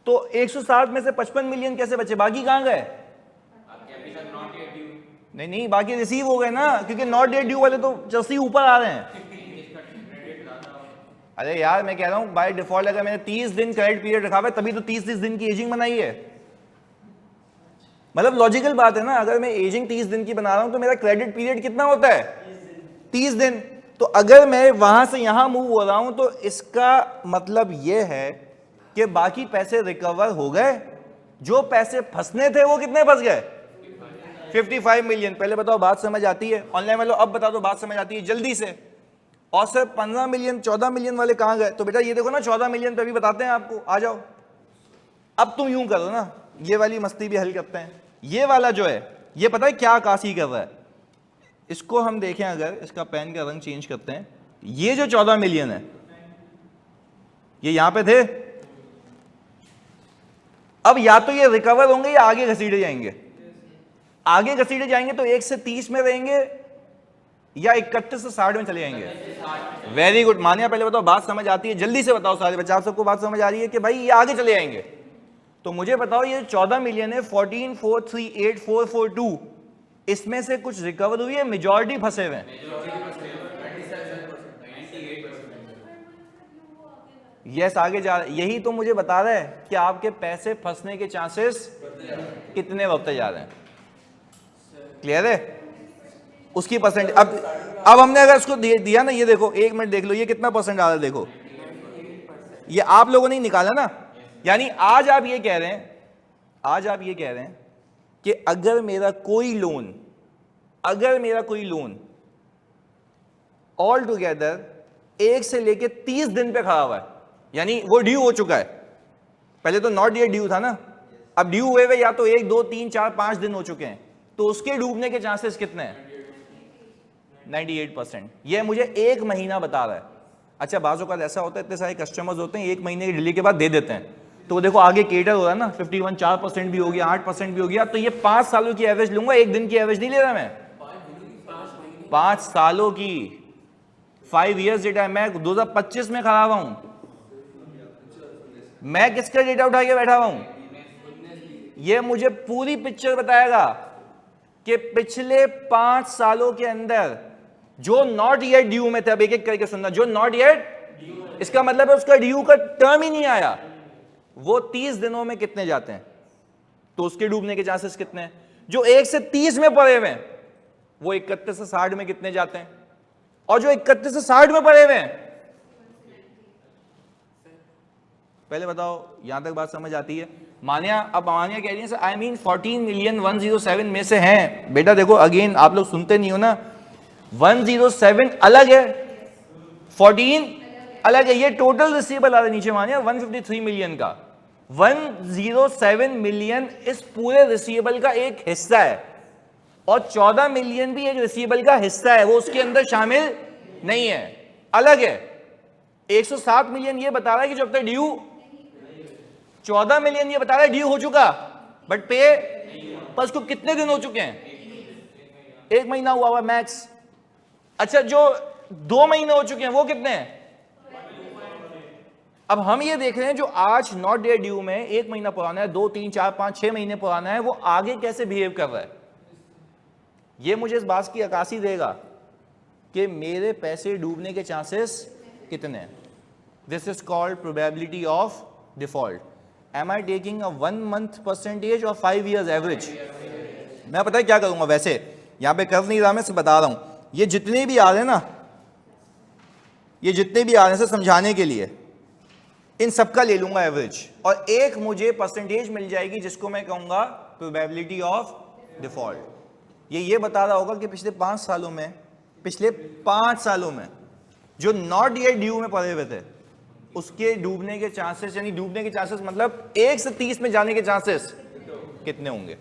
तो 107 में से 55 मिलियन कैसे बचे? बाकी कहां गए? नहीं, बाकी रिसीव हो गए ना, क्योंकि नॉट येट ड्यू वाले तो जैसे ऊपर आ रहे हैं। अरे यार मैं कह रहा हूं बाय डिफॉल्ट अगर मैंने 30 दिन क्रेडिट पीरियड रखा हुआ है, तभी तो 30 दिन की एजिंग बनाई है। मतलब लॉजिकल बात है ना, अगर मैं एजिंग 30 दिन की बना रहा हूं तो मेरा क्रेडिट पीरियड कितना होता है? 30 दिन। तो अगर मैं वहां से यहां मूव हो रहा हूं तो इसका मतलब यह है कि बाकी पैसे रिकवर हो गए, जो पैसे फंसने थे वो कितने फंस गए? 55 मिलियन। पहले बताओ बात समझ आती है? ऑनलाइन वालों अब बता दो बात समझ आती है जल्दी से। और सर 15 मिलियन 14 मिलियन वाले कहां गए? तो बेटा ये देखो ना 14 मिलियन पे भी बताते हैं आपको, आ जाओ। अब तुम यूं करो ना, ये वाली मस्ती भी हल करते हैं। ये वाला जो है ये पता है क्या आकाशी कर रहा है? इसको हम देखें, अगर इसका पेन का रंग चेंज करते हैं, ये जो 14 मिलियन है ये यहां पे थे, अब या तो ये रिकवर होंगे या आगे घसीटे जाएंगे। आगे घसीटे जाएंगे तो 1 से 30 में रहेंगे, या 31 से 60 में चले जाएंगे? वेरी गुड मानिया, पहले बताओ बात समझ आती है? जल्दी से बताओ सारे बच्चे, आप सबको बात समझ आ रही है कि भाई ये आगे चले जाएंगे? तो मुझे बताओ ये 14 मिलियन है, 14,438,442, इसमें से कुछ रिकवर हुई है? मेजॉरिटी फंसे हुए हैं। यस आगे जा रहे हैं। यही तो मुझे बता रहा है कि आपके पैसे फंसने के चांसेस कितने होते जा रहे हैं। क्लियर है? उसकी परसेंट अब हमने अगर इसको दिया ना, ये देखो 1 मिनट देख लो ये कितना परसेंट आ रहा है, देखो ये आप लोगों ने निकाला ना। यानी आज आप ये कह रहे हैं कि अगर मेरा कोई लोन ऑल टुगेदर 1 से लेके 30 दिन पे खड़ा हुआ है, यानी वो ड्यू हो चुका है, पहले तो नॉट येट ड्यू था ना, अब ड्यू हुए हुए या तो 1, 2, 3, 4, 5 दिन हो चुके हैं, तो उसके डूबने के चांसेस कितने हैं? 98%। ये मुझे 1 महीना बता रहा है। अच्छा बाज़ औक़ात ऐसा होता है, इतने सारे कस्टमर्स होते हैं 1 महीने की डिले के बाद दे देते हैं, तो देखो आगे केटर हो रहा है ना, 51, 4% भी हो गया, 8% भी हो गया, तो ये 5 सालों की एवरेज लूंगा, 1 दिन की एवरेज नहीं ले रहा मैं, 5 सालों की, 5 years डेटा है। मैं 2025 में खड़ा हुआ हूं, मैं किसका डेटा उठा के बैठा हुआ हूं? ये मुझे पूरी पिक्चर बताएगा कि पिछले 5 सालों के अंदर जो नॉट येट ड्यू में थे, अब एक एक करके सुनना, जो नॉट येट, इसका मतलब है उसका ड्यू का टर्म ही नहीं आया, वो 30 दिनों में कितने जाते हैं, तो उसके डूबने के चांसेस कितने हैं? जो 1 से 30 में पड़े हुए हैं वो 31 से 60 में कितने जाते हैं? और जो 31 से 60 में पड़े हुए हैं, पहले बताओ यहां तक बात समझ आती है? मानिया, अब मानिया कह रही है सर आई मीन 14,107 में से हैं। बेटा देखो अगेन आप लोग सुनते नहीं हो ना, 107 अलग है, 14 अलग है, ये टोटल रिसीवेबल आ रहा है नीचे मानिया 153 मिलियन का, 107 मिलियन इस पूरे रिसीवेबल का एक हिस्सा है, और 14 मिलियन भी एक रिसीवेबल का हिस्सा है, वो उसके अंदर शामिल नहीं है, अलग है। 107 मिलियन ये बता रहा है कि जब तक ड्यू, 14 मिलियन ये बता रहा है ड्यू हो चुका बट पे, पर उसको कितने दिन हो चुके हैं? 1 महीना हुआ हुआ मैक्स। अच्छा जो 2 महीने हो चुके हैं वो कितने हैं? अब हम ये देख रहे हैं जो आज नॉट डेट ड्यू में 1 महीना पुराना है, 2, 3, 4, 5, 6 महीने पुराना है, वो आगे कैसे बिहेव कर रहा है, ये मुझे इस बात की अक्कासी देगा कि मेरे पैसे डूबने के चांसेस कितने हैं। This is called probability of default. Am I taking a 1 month percentage और 5 years एवरेज? मैं पता है क्या करूंगा, वैसे यहां पे कर नहीं रहा, मैं बता रहा हूं, ये जितने भी आ रहे हैं ना, ये जितने भी आ रहे हैं समझाने के लिए, इन सबका ले लूंगा एवरेज, और एक मुझे परसेंटेज मिल जाएगी जिसको मैं कहूंगा प्रोबेबिलिटी ऑफ डिफॉल्ट। ये बता रहा होगा कि पिछले 5 सालों में जो नॉट येट ड्यू में पड़े हुए थे उसके डूबने के चांसेस, यानी डूबने के चांसेस मतलब 1 से 30 में जाने के चांसेस कितने होंगे।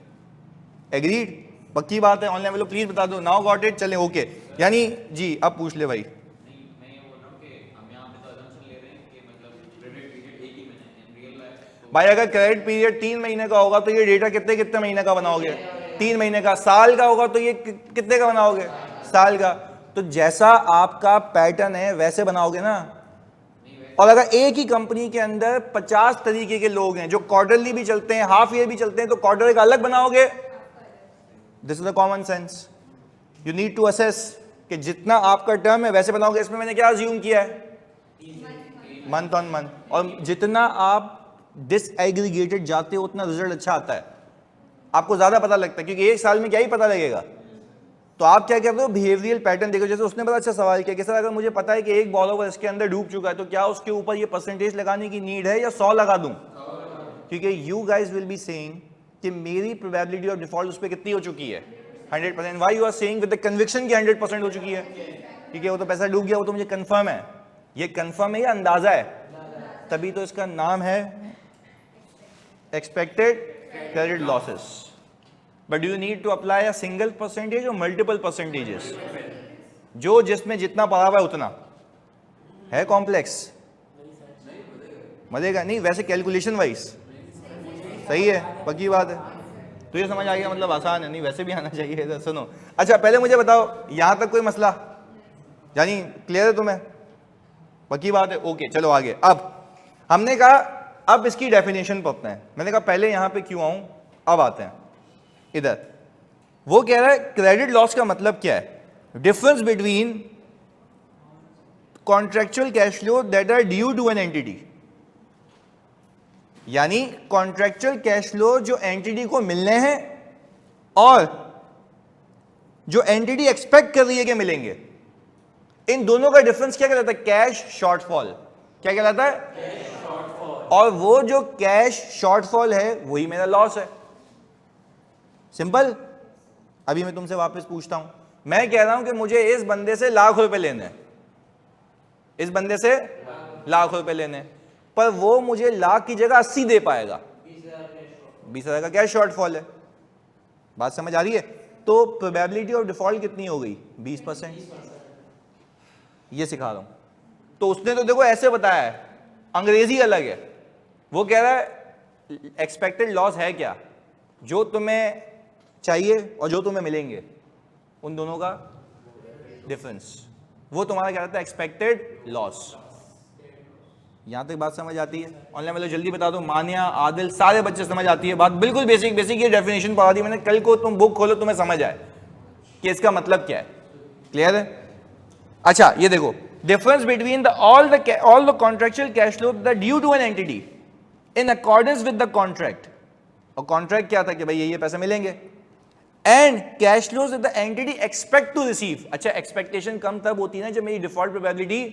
एग्रीड? पक्की बात है? ऑनलाइन वालों प्लीज बता दो। Now got it? चले ओके। यानी जी अब पूछ ले भाई। भाई अगर क्रेडिट पीरियड 3 महीने का होगा तो ये डेटा कितने महीने का बनाओगे? 3 महीने का। साल का होगा तो ये कितने का बनाओगे? साल का। तो जैसा आपका पैटर्न है वैसे बनाओगे ना। और अगर एक ही कंपनी के अंदर 50 तरीके के लोग हैं जो क्वार्टरली भी चलते हैं, हाफ ईयर भी चलते हैं, तो क्वार्टर का अलग बनाओगे। This is the common sense. You need to assess कि जितना आपका टर्म है वैसे बनाओगे। इसमें मैंने क्या अज्यूम किया है? Month on month. और जितना आप डिसएग्रीगेटेड जाते हो उतना रिजल्ट अच्छा आता है, आपको ज्यादा पता लगता है, क्योंकि एक साल में क्या ही पता लगेगा। तो आप क्या करते हो? बिहेवियरल पैटर्न देखो। जैसे उसने बड़ा अच्छा सवाल किया कि सर अगर मुझे पता है कि एक बॉलोवर इसके अंदर डूब चुका है तो क्या उसके ऊपर ये परसेंटेज लगाने की नीड है या 100 लगा दूं? क्योंकि you guys will be saying कि मेरी प्रोबेबिलिटी ऑफ डिफॉल्ट उस पर कितनी हो चुकी है? 100%। Why you are saying with the conviction कि 100% हो चुकी है? क्योंकि वो तो पैसा डूब गया, वो तो मुझे कंफर्म है। ये कंफर्म है या अंदाजा है? तभी तो इसका नाम है expected credit losses. But you need to apply a single percentage और मल्टीपल परसेंटेजेस, जो जिसमें जितना पड़ा हुआ है उतना है। कॉम्प्लेक्स मजेगा नहीं, वैसे कैलकुलेशन वाइज सही है, पक्की बात है। तो ये समझ आ गया, मतलब आसान है नहीं, वैसे भी आना चाहिए। सुनो अच्छा पहले मुझे बताओ यहां तक कोई मसला? यानी क्लियर है तुम्हें? पक्की बात है? ओके चलो आगे। अब हमने कहा अब इसकी डेफिनेशन पढ़ते हैं। मैंने कहा पहले यहां पे क्यों आऊं, अब आते हैं इधर। वो कह रहा है क्रेडिट लॉस का मतलब क्या है? Difference between contractual cash flow that are due to an entity, यानी कॉन्ट्रेक्चुअल कैश फ्लो जो एंटिटी को मिलने हैं और जो एंटिटी एक्सपेक्ट कर रही है कि मिलेंगे, इन दोनों का डिफरेंस क्या कहलाता है? Cash shortfall. क्या कहलाता है? और वो जो कैश शॉर्टफॉल है वही मेरा लॉस है। सिंपल। अभी मैं तुमसे वापस पूछता हूं, मैं कह रहा हूं कि मुझे इस बंदे से लाख रुपए लेने हैं, इस बंदे से लाख रुपए लेने हैं, पर वो मुझे लाख की जगह 80 दे पाएगा, 20,000 का कैश शॉर्टफॉल है। बात समझ आ रही है? तो प्रोबेबिलिटी ऑफ डिफॉल्ट कितनी हो गई? 20%। ये सिखा रहा हूं। तो उसने तो देखो ऐसे बताया है, अंग्रेजी अलग है। वो कह रहा है एक्सपेक्टेड लॉस है क्या? जो तुम्हें चाहिए और जो तुम्हें मिलेंगे, उन दोनों का डिफरेंस, वो तुम्हारा क्या रहता है? Expected loss. यहां तक बात समझ आती है? ऑनलाइन वाले जल्दी बता दो, मानिया, आदिल, सारे बच्चे समझ आती है बात? बिल्कुल बेसिक बेसिक ये डेफिनेशन पढ़ा दी मैंने। कल को तुम बुक खोलो तुम्हें समझ आए कि इसका मतलब क्या है। क्लियर है? अच्छा ये देखो, difference between the all the contractual cash flow that due to an entity in accordance with the contract. और कॉन्ट्रैक्ट क्या था कि भाई ये पैसे मिलेंगे, and cash flows the entity expect to receive. अच्छा, एक्सपेक्टेशन कम तब होती है ना जब मेरी डिफॉल्ट प्रोबेबिलिटी,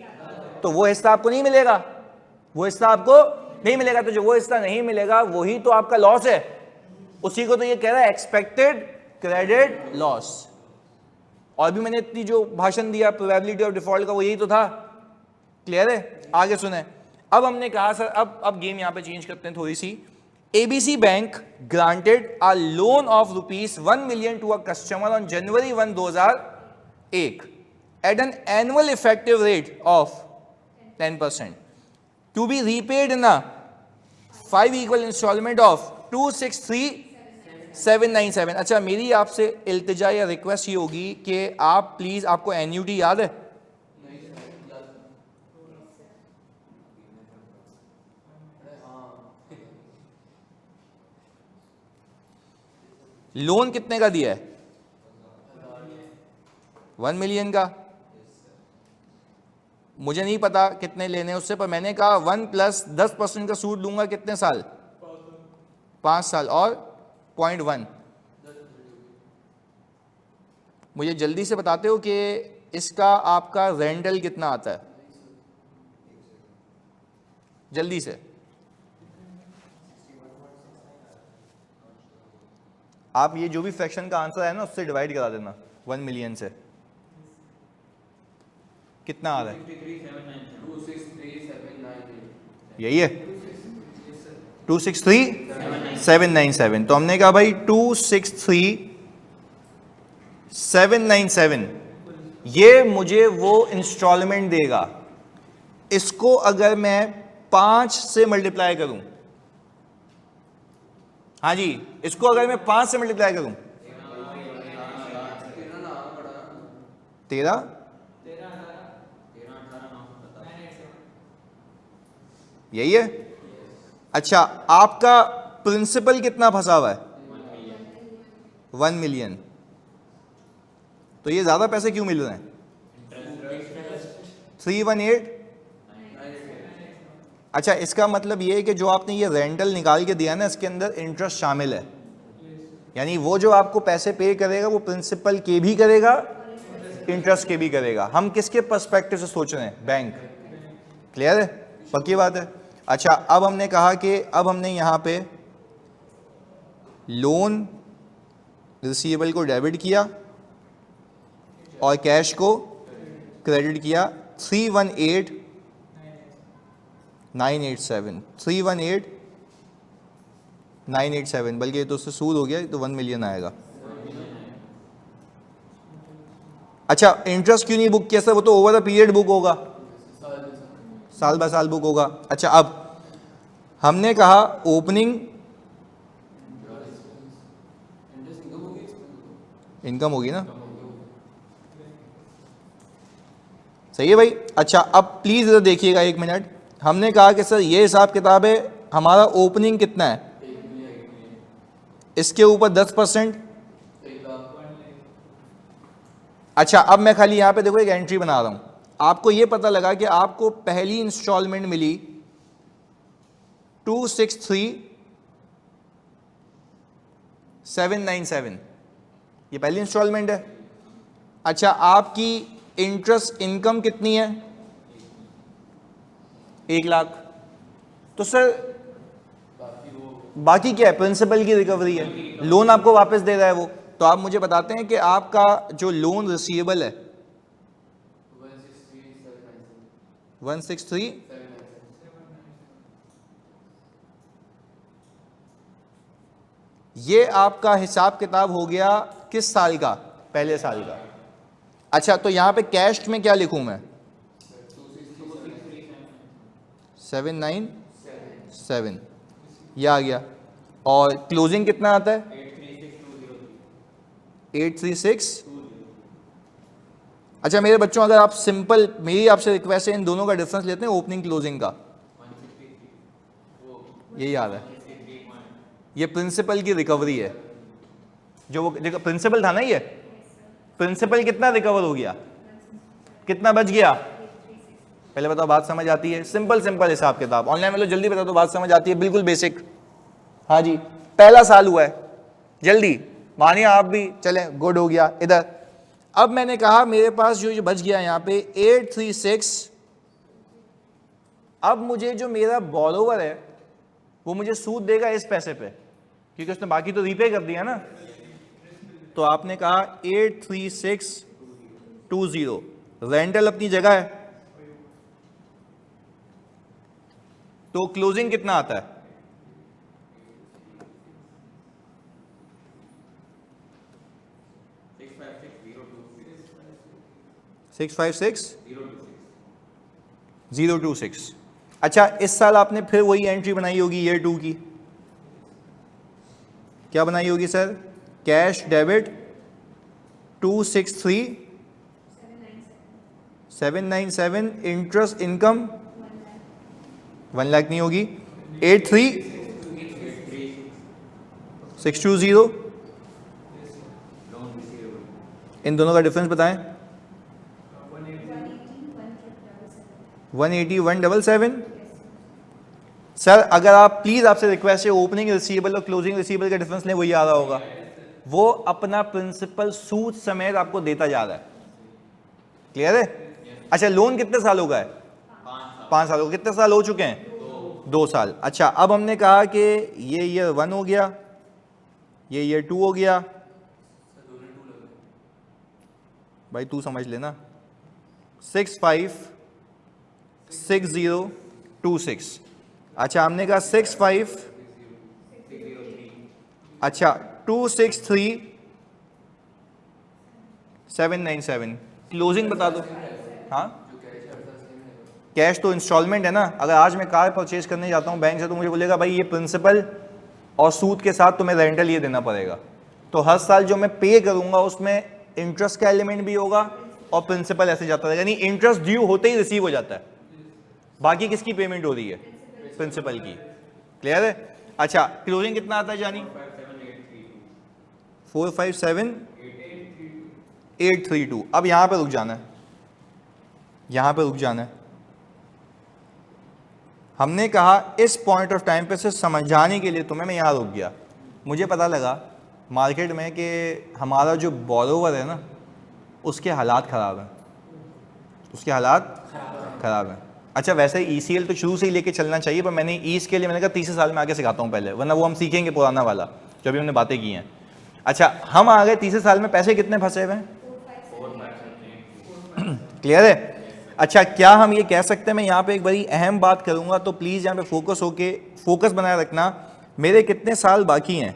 तो वो हिस्सा आपको नहीं मिलेगा, वो हिस्सा आपको नहीं मिलेगा। तो जो वो हिस्सा नहीं मिलेगा वही तो आपका लॉस है, उसी को तो ये कह रहा है एक्सपेक्टेड क्रेडिट लॉस। और भी मैंने इतनी जो भाषण दिया प्रोबेबिलिटी ऑफ डिफॉल्ट का, वो यही तो था। क्लियर है? आगे सुने। अब हमने कहा सर अब गेम यहां पे चेंज करते हैं थोड़ी सी। ABC Bank granted a loan of rupees 1 million to a customer on January 1, 2001 at an annual effective rate of 10% to be repaid in a 5 equal installment of 263,797। अच्छा, मेरी आपसे इल्तिजा या रिक्वेस्ट ये होगी कि आप प्लीज, आपको एन्युटी याद है? लोन कितने का दिया है? 1 मिलियन का। मुझे नहीं पता कितने लेने उससे, पर मैंने कहा 1 + 10% का सूद दूंगा। कितने साल? 5 साल। और 0.1। मुझे जल्दी से बताते हो कि इसका आपका रेंटल कितना आता है? जल्दी से। आप ये जो भी फ्रैक्शन का आंसर है ना उससे डिवाइड करा देना 1 मिलियन से। कितना आ रहा है? यही है 263,797। तो हमने कहा भाई 263,797 ये मुझे वो इंस्टॉलमेंट देगा। इसको अगर मैं 5 से मल्टीप्लाई करूं, हाँ जी, इसको अगर मैं 5 से मल्टीप्लाई करूं, 13, यही है। अच्छा, आपका प्रिंसिपल कितना फंसा हुआ है? 1 मिलियन। तो ये ज्यादा पैसे क्यों मिल रहे हैं? 318। अच्छा, इसका मतलब ये है कि जो आपने ये रेंटल निकाल के दिया ना, इसके अंदर इंटरेस्ट शामिल है। यानी वो जो आपको पैसे पे करेगा वो प्रिंसिपल के भी करेगा, इंटरेस्ट के भी करेगा। हम किसके पर्सपेक्टिव से सोच रहे हैं? बैंक। क्लियर है? पक्की बात है? अच्छा, अब हमने कहा कि अब हमने यहाँ पे लोन रिसीवेबल को डेबिट किया और कैश को क्रेडिट किया। 318,987, 318,987, बल्कि ये तो उससे सूद हो गया, तो 1 मिलियन आएगा। अच्छा, इंटरेस्ट क्यों नहीं बुक किया सर? वो तो ओवर द पीरियड बुक होगा, साल बाय साल बुक होगा। अच्छा, अब हमने कहा ओपनिंग इनकम होगी ना, सही है भाई। अच्छा अब प्लीज़ इधर देखिएगा एक मिनट, हमने कहा कि सर ये हिसाब किताब है, हमारा ओपनिंग कितना है, इसके ऊपर 10%। अच्छा अब मैं खाली यहाँ पे देखो एक एंट्री बना रहा हूँ, आपको ये पता लगा कि आपको पहली इंस्टॉलमेंट मिली 263,797, ये पहली इंस्टॉलमेंट है। अच्छा आपकी इंटरेस्ट इनकम कितनी है, 1 लाख। तो सर बाकी क्या है, प्रिंसिपल की रिकवरी है, लोन आपको वापस दे रहा है वो। तो आप मुझे बताते हैं कि आपका जो लोन रिसीवेबल है 163, ये आपका हिसाब किताब हो गया किस साल का, पहले साल का। अच्छा तो यहां पे कैश में क्या लिखूं मैं, 797, ये आ गया। और क्लोजिंग कितना आता है, 836। अच्छा मेरे बच्चों, अगर आप सिंपल, मेरी आपसे रिक्वेस्ट है, इन दोनों का डिफरेंस लेते हैं ओपनिंग क्लोजिंग का, यही याद है, ये प्रिंसिपल की रिकवरी है। जो वो प्रिंसिपल था ना, ये प्रिंसिपल कितना रिकवर हो गया, कितना बच गया, पहले बताओ, बात समझ आती है, सिंपल सिंपल हिसाब किताब, ऑनलाइन में लो जल्दी बता दो, बात समझ आती है, बिल्कुल बेसिक। हाँ जी, पहला साल हुआ है, जल्दी मानिए आप भी, चलें गुड हो गया। इधर अब मैंने कहा मेरे पास जो बच गया यहाँ पे 836, अब मुझे जो मेरा बॉरोवर है वो मुझे सूद देगा इस पैसे पे, क्योंकि उसने बाकी तो रीपे कर दिया ना। तो आपने कहा 83620, रेंटल अपनी जगह है, तो क्लोजिंग कितना आता है, 656,026। अच्छा इस साल आपने फिर वही एंट्री बनाई होगी ईयर 2 की, क्या बनाई होगी sir, cash debit 263,797, interest income 1 lakh नहीं होगी, 83,620, इन दोनों का डिफरेंस बताएं, 180,177। सर अगर आप प्लीज, आपसे रिक्वेस्ट है, ओपनिंग रिसीवेबल और क्लोजिंग रिसीवेबल का डिफरेंस लें, वही आ रहा होगा, वो अपना प्रिंसिपल सूद समेत आपको देता जा रहा है। क्लियर है? अच्छा लोन कितने सालों का है, 5 सालों का। कितने साल हो चुके हैं, 2 साल। अच्छा अब हमने कहा कि ये ईयर 1 हो गया, ये ईयर 2 हो गया, भाई तू समझ लेना, 656026। अच्छा हमने कहा 65, अच्छा 263,797, क्लोजिंग बता दो। हाँ कैश तो इंस्टॉलमेंट है ना, अगर आज मैं कार परचेज करने जाता हूँ बैंक से, तो मुझे बोलेगा भाई ये प्रिंसिपल और सूद के साथ तुम्हें रेंटल ये देना पड़ेगा, तो हर साल जो मैं पे करूंगा उसमें इंटरेस्ट का एलिमेंट भी होगा और प्रिंसिपल ऐसे जाता रहेगा, यानी इंटरेस्ट ड्यू होते ही रिसीव हो जाता है, बाकी किसकी पेमेंट हो रही है, प्रिंसिपल की। क्लियर है? अच्छा क्लोजिंग कितना आता है जानी, 457,832। अब यहां पे रुक जाना है, यहां पे रुक जाना है। हमने कहा इस पॉइंट ऑफ टाइम पे से समझाने के लिए तुम्हें मैं यहां रुक गया, मुझे पता लगा मार्केट में कि हमारा जो बोरोवर है ना उसके हालात ख़राब हैं, उसके हालात ख़राब हैं। अच्छा वैसे ECL तो शुरू से ही लेके चलना चाहिए, पर मैंने ईस के लिए मैंने कहा तीसरे साल में आके सिखाता हूँ पहले, वरना वो हम सीखेंगे पुराना वाला जो अभी हमने बातें की हैं। अच्छा हम आ गए तीसरे साल में, पैसे कितने फंसे हुए हैं, क्लियर है? अच्छा क्या हम ये कह सकते हैं, मैं यहाँ पे एक बड़ी अहम बात करूँगा, तो प्लीज़ यहाँ पे फोकस होके फोकस बनाए रखना, मेरे कितने साल बाकी हैं,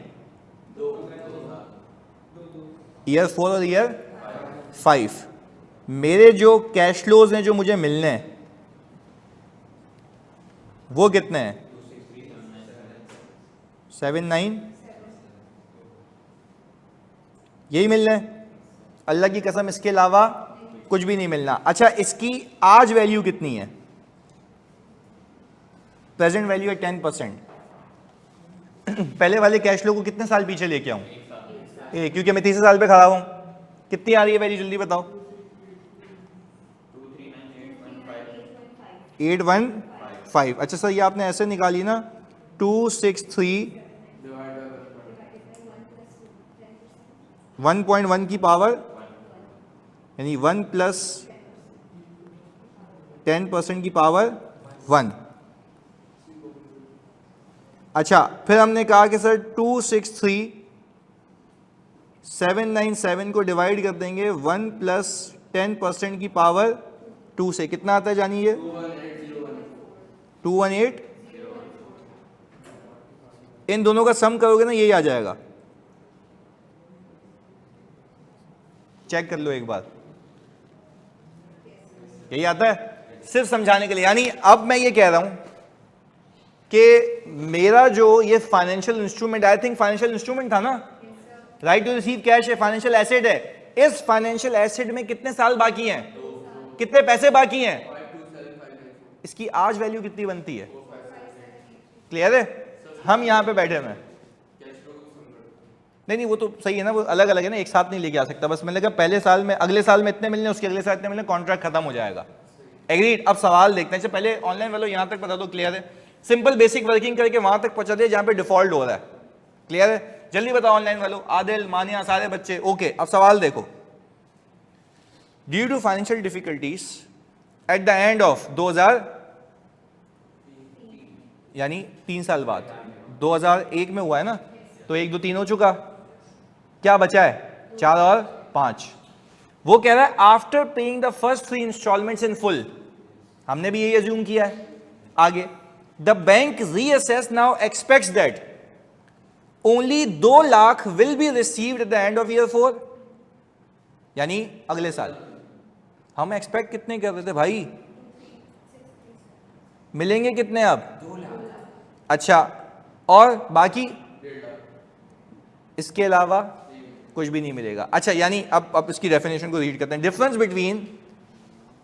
ईयर 4 और ईयर 5, मेरे जो कैश फ्लोज हैं जो मुझे मिलने हैं वो कितने हैं, 79, यही मिलने हैं। अल्लाह की कसम इसके अलावा कुछ भी नहीं मिलना। अच्छा, इसकी आज वैल्यू कितनी है? प्रेजेंट वैल्यू है 10%। पहले वाले कैश फ्लो को कितने साल पीछे लेके आऊं? क्योंकि मैं तीसरे साल पे खड़ा हूं। कितनी आ रही है वैल्यू, जल्दी बताओ। 815। अच्छा सर, ये आपने ऐसे निकाली ना, 263 1.1 की पावर, यानी 1 प्लस 10% की पावर 1। अच्छा, फिर हमने कहा कि सर 263,797 को डिवाइड कर देंगे 1 प्लस 10% की पावर 2 से, कितना आता है जानिए? 218। इन दोनों का सम करोगे ना, यही आ जाएगा। चेक कर लो एक बार, यही आता है, सिर्फ समझाने के लिए। यानी अब मैं ये कह रहा हूं कि मेरा जो ये financial instrument, I think financial instrument था ना, राइट टू रिसीव कैश है, फाइनेंशियल एसेट है। इस फाइनेंशियल एसेट में कितने साल बाकी हैं, कितने पैसे बाकी हैं, इसकी आज वैल्यू कितनी बनती है? क्लियर है? हम यहां पे बैठे हैं, नहीं वो तो सही है ना, वो अलग अलग है ना, एक साथ नहीं लेके आ सकता। बस मैंने कहा पहले साल में, अगले साल में इतने मिलने, उसके अगले साल इतने मिलने, कॉन्ट्रैक्ट खत्म हो जाएगा। एग्रीड? अब सवाल देखते हैं। पहले ऑनलाइन वालों यहां तक बता दो, क्लियर है? सिंपल बेसिक वर्किंग करके वहां तक पहुंचा दे जहां पे डिफॉल्ट हो रहा है। क्लियर है? जल्दी बताओ ऑनलाइन वालों, आदिल, मानिया, सारे बच्चे ओके। अब सवाल देखो, due to financial difficulties at the end of 2000, यानी 3 साल बाद, 2001 में हुआ है ना, तो 1 2 3 हो चुका, क्या बचा है? 4 और 5। वो कह रहा है after paying the first 3 instalments in full, हमने भी यही अज्यूम किया है। आगे, the bank reassess now expects that only 2 lakh will be received at the end of year 4, यानी अगले साल। हम एक्सपेक्ट कितने कर रहे थे भाई? मिलेंगे कितने अब? 2 लाख। अच्छा, और बाकी इसके अलावा कुछ भी नहीं मिलेगा। अच्छा, यानी अब इसकी डेफिनेशन को रीड करते हैं। Difference between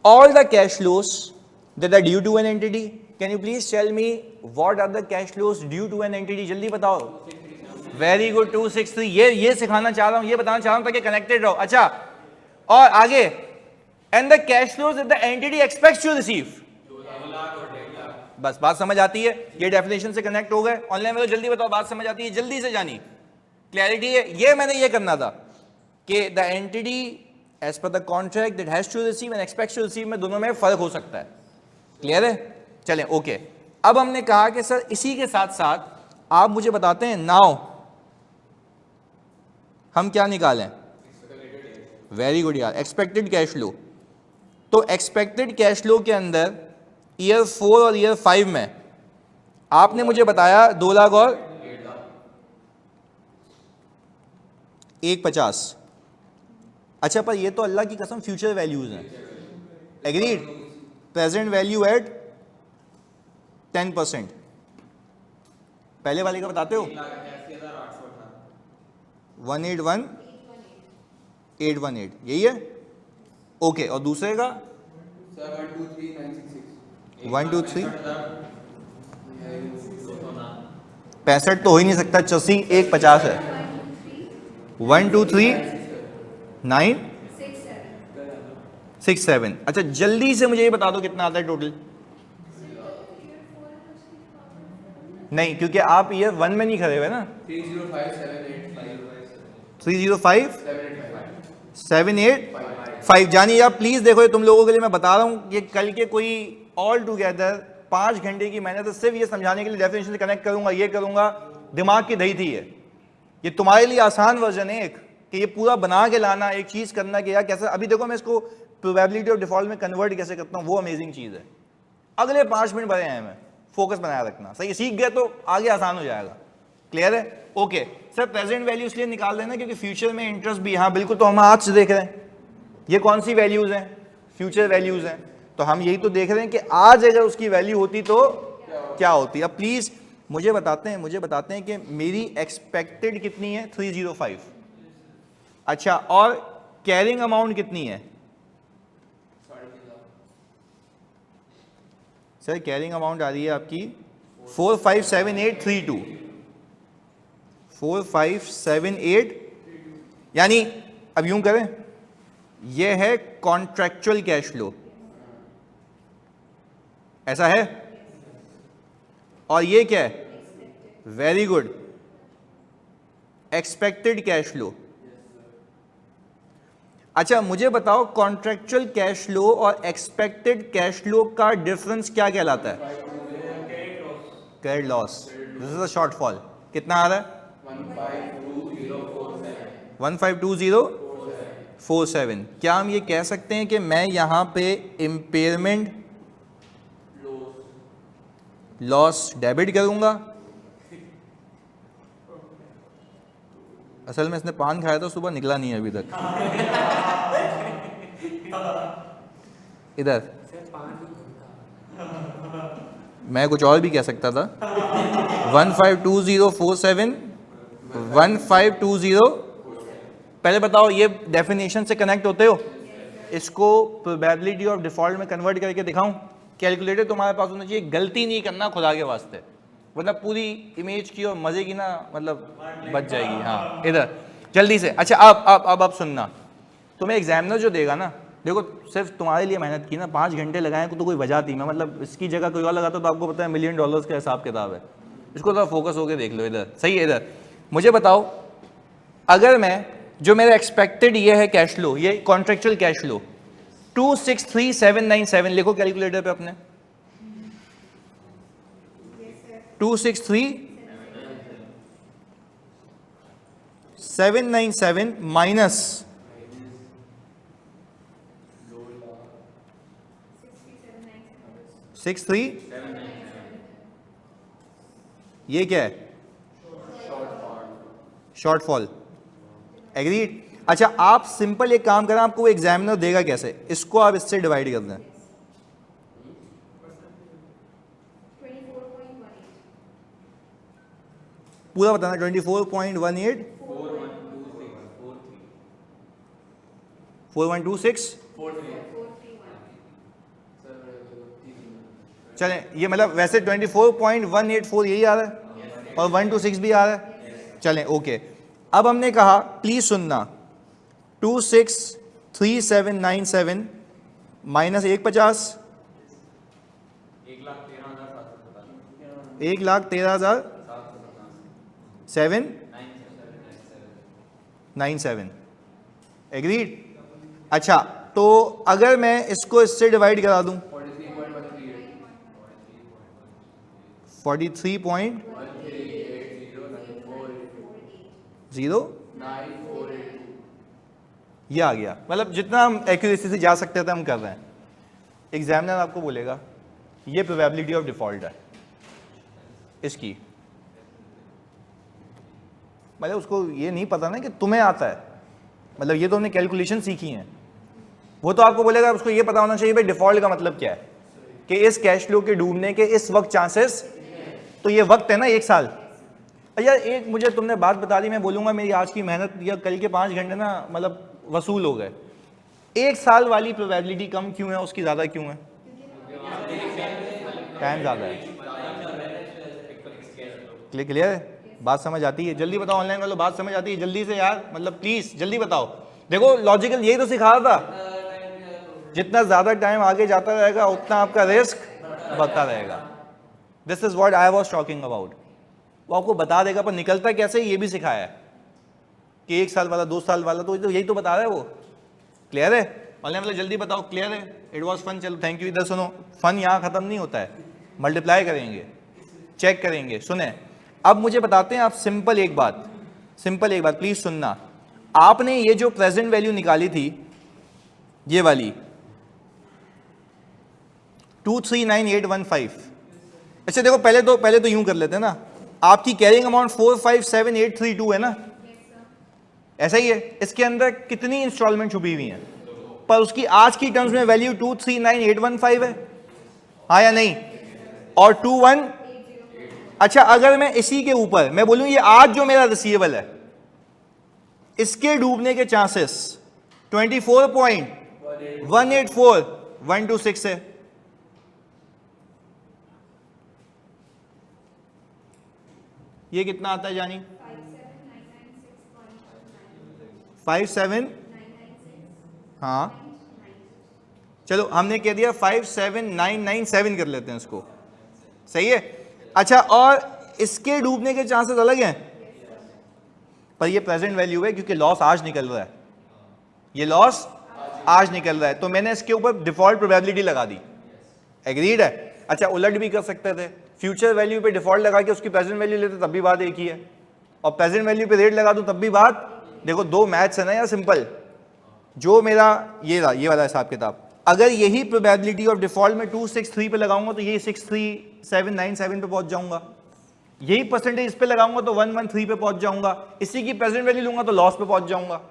all the cash flows that are due to an entity. Can you please tell me what are the cash flows due to an entity? जल्दी बताओ। Very good, 263। ये सिखाना चाह रहा हूं, ये बताना चाह रहा हूं ताकि कनेक्टेड रहो। अच्छा, और आगे, and the cash flows that the entity expects to receive. बस बात समझ आती है, ये डेफिनेशन से कनेक्ट हो गए। ऑनलाइन में तो जल्दी बताओ, बात समझ आती है, जल्दी से जानी, क्लैरिटी है? ये मैंने ये करना था कि the entity as per the contract that has to receive and expects to receive में दोनों में फर्क हो सकता है। क्लियर है? चलें ओके। अब हमने कहा कि सर इसी के साथ साथ आप मुझे बताते हैं नाउ हम क्या निकालें? वेरी गुड यार, एक्सपेक्टेड कैश फ्लो। तो एक्सपेक्टेड कैश फ्लो के अंदर ईयर 4 और ईयर 5 में आपने मुझे बताया 2 लाख और 150। अच्छा, पर ये तो अल्लाह की कसम फ्यूचर वैल्यूज हैं। एग्रीड? Present value at 10%। पहले वाले का बताते हो? 181,818, यही है? ओके, और दूसरे का 123 65 तो हो ही नहीं सकता, 84 150 है। 123,967। अच्छा, जल्दी से मुझे ये बता दो कितना आता है टोटल? नहीं, क्योंकि आप ईयर 1 में नहीं खड़े हुए ना। 305,785 जानिए आप प्लीज देखो, ये तुम लोगों के लिए मैं बता रहा हूं, ये कल के कोई ऑल टुगेदर 5 घंटे की मेहनत है सिर्फ ये समझाने के लिए, डेफिनेशन से कनेक्ट करूंगा, ये करूंगा, दिमाग की दही थी ये तुम्हारे लिए आसान वर्जन है एक, कि ये पूरा बना के लाना, एक चीज करना कि यार कैसे, अभी देखो मैं इसको प्रोबेबिलिटी ऑफ डिफॉल्ट में कन्वर्ट कैसे करता हूं, वो अमेजिंग चीज है। अगले 5 मिनट बड़े हैं, मैं फोकस बनाया रखना, सही सीख गए तो आगे आसान हो जाएगा। क्लियर है? ओके सर, प्रेजेंट वैल्यू इसलिए निकाल देना क्योंकि फ्यूचर में इंटरेस्ट भी, हाँ बिल्कुल, तो हम आज से देख रहे हैं ये कौन सी वैल्यूज हैं, फ्यूचर वैल्यूज हैं, तो हम यही तो देख रहे हैं कि आज अगर उसकी वैल्यू होती तो क्या होती। अब प्लीज मुझे बताते हैं कि मेरी एक्सपेक्टेड कितनी है? 305। अच्छा, और कैरिंग अमाउंट कितनी है? सर कैरिंग अमाउंट आ रही है आपकी 457832, 4578, यानी अब यूं करें, ये है कॉन्ट्रैक्चुअल कैश फ्लो, ऐसा है, और ये क्या है? Very good, expected cash flow. अच्छा मुझे बताओ कॉन्ट्रैक्चुअल कैश फ्लो और एक्सपेक्टेड कैश फ्लो का डिफरेंस क्या कहलाता है? Credit loss. This is a shortfall. कितना आ रहा है? 152047। क्या हम ये कह सकते हैं कि मैं यहां पे इम्पेयरमेंट लॉस डेबिट करूंगा? असल में इसने पान खाया था सुबह, निकला नहीं है अभी तक। इधर सर 5 मैं कुछ और भी कह सकता था। 152047, 1520। पहले बताओ ये डेफिनेशन से कनेक्ट होते हो? इसको प्रोबेबिलिटी ऑफ डिफॉल्ट में कन्वर्ट करके दिखाऊं? कैलकुलेटर तुम्हारे पास होना चाहिए, गलती नहीं करना खुदा के वास्ते, मतलब पूरी इमेज की और मजे की ना, मतलब बच जाएगी। हाँ इधर जल्दी से। अच्छा अब सुनना, तुम्हें एग्जामिनर जो देगा ना, देखो सिर्फ तुम्हारे लिए मेहनत की ना, 5 घंटे लगाए तो कोई वजह थी, मैं मतलब इसकी जगह कोई और लगाता तो आपको पता है $1 मिलियन का हिसाब किताब है। इसको थोड़ा फोकस होकर देख लो। इधर सही है। इधर मुझे बताओ, अगर मैं जो मेरा एक्सपेक्टेड ये है कैश फ्लो, ये कॉन्ट्रेक्चुअल कैश फ्लो 263797 लिखो कैलकुलेटर पे अपने। 263797 माइनस 63, ये क्या है? शॉर्टफॉल। एग्रीड। अच्छा आप सिंपल एक काम करें, आपको वो एग्जामिनर देगा कैसे, इसको आप इससे डिवाइड कर दें। 24.18 पूरा बताना। 24.18 4126। चलें, ये मतलब वैसे 24.184 यही आ रहा है और 126 भी आ रहा है। चलें ओके। अब हमने कहा प्लीज सुनना, 263797 माइनस 150, 1,13,797। एग्रीड। अच्छा तो अगर मैं इसको इससे डिवाइड करा दूं 43.0, ये आ गया। मतलब जितना हम एक्यूरेसी से जा सकते थे हम कर रहे हैं। एग्जामिनर आपको बोलेगा ये प्रोबेबिलिटी ऑफ डिफॉल्ट है इसकी, मतलब उसको ये नहीं पता ना कि तुम्हें आता है, मतलब ये तो हमने कैलकुलेशन सीखी है। वो तो आपको बोलेगा, उसको ये पता होना चाहिए भाई डिफॉल्ट का मतलब क्या है, कि इस कैश फ्लो के डूबने के इस वक्त चांसेस, तो ये वक्त है ना 1 साल। यार एक मुझे तुमने बात बता दी, मैं बोलूंगा मेरी आज की मेहनत या कल के 5 घंटे ना मतलब वसूल हो गए। 1 साल वाली प्रोबेबिलिटी कम क्यों है, उसकी ज्यादा क्यों है? टाइम ज्यादा है। क्लियर है? बात समझ आती है? जल्दी बताओ ऑनलाइन वालों, बात समझ आती है? जल्दी से यार, मतलब प्लीज जल्दी बताओ। देखो लॉजिकल यही तो सिखा रहा था, जितना ज्यादा टाइम आगे जाता रहेगा उतना आपका रिस्क बढ़ता रहेगा। This is what I was talking about. वो आपको बता देगा, पर निकलता कैसे ये भी सिखाया है कि 1 साल वाला 2 साल वाला, तो यही तो बता रहा है वो। क्लियर है? ऑनलाइन वाले जल्दी बताओ क्लियर है? It was fun. चलो थैंक यू। इधर सुनो, फन यहाँ खत्म नहीं होता है, मल्टीप्लाई करेंगे, चेक करेंगे। सुने अब मुझे बताते हैं आप सिंपल एक बात प्लीज सुनना। आपने ये जो प्रेजेंट वैल्यू निकाली थी ये वाली 239815, अच्छा देखो पहले तो यूं कर लेते हैं ना, आपकी कैरिंग अमाउंट 457832 है ना, ऐसा ही है। इसके अंदर कितनी इंस्टॉलमेंट छुपी हुई हैं, पर उसकी आज की टर्म्स में वैल्यू 239815 है, हाँ या नहीं? और 21, अच्छा अगर मैं इसी के ऊपर मैं बोलूं ये आज जो मेरा रिसीवेबल है इसके डूबने के चांसेस 24.184126 है, ये कितना आता है जानी? 57, हाँ चलो हमने कह दिया 57997 कर लेते हैं इसको, सही है। अच्छा, और इसके डूबने के चांसेस अलग हैं, पर ये प्रेजेंट वैल्यू है क्योंकि लॉस आज निकल रहा है, ये लॉस आज निकल रहा है, तो मैंने इसके ऊपर डिफॉल्ट प्रोबेबिलिटी लगा दी। एग्रीड है? अच्छा, उलट भी कर सकते थे, फ्यूचर वैल्यू पे डिफॉल्ट लगा के उसकी प्रेजेंट वैल्यू लेते तब भी बात एक ही है, और प्रेजेंट वैल्यू पे रेट लगा दूं तब भी बात। देखो दो मैथ्स है ना यार सिंपल, जो मेरा ये वाला हिसाब किताब, अगर यही प्रोबेबिलिटी ऑफ डिफॉल्ट में 263 पे लगाऊंगा तो ये 63797 पे पहुंच जाऊंगा, यही परसेंटेज इस पे लगाऊंगा तो 113 पे पहुंच जाऊंगा, इसी की प्रेजेंट वैल्यू लूंगा तो लॉस पे पहुंच जाऊंगा।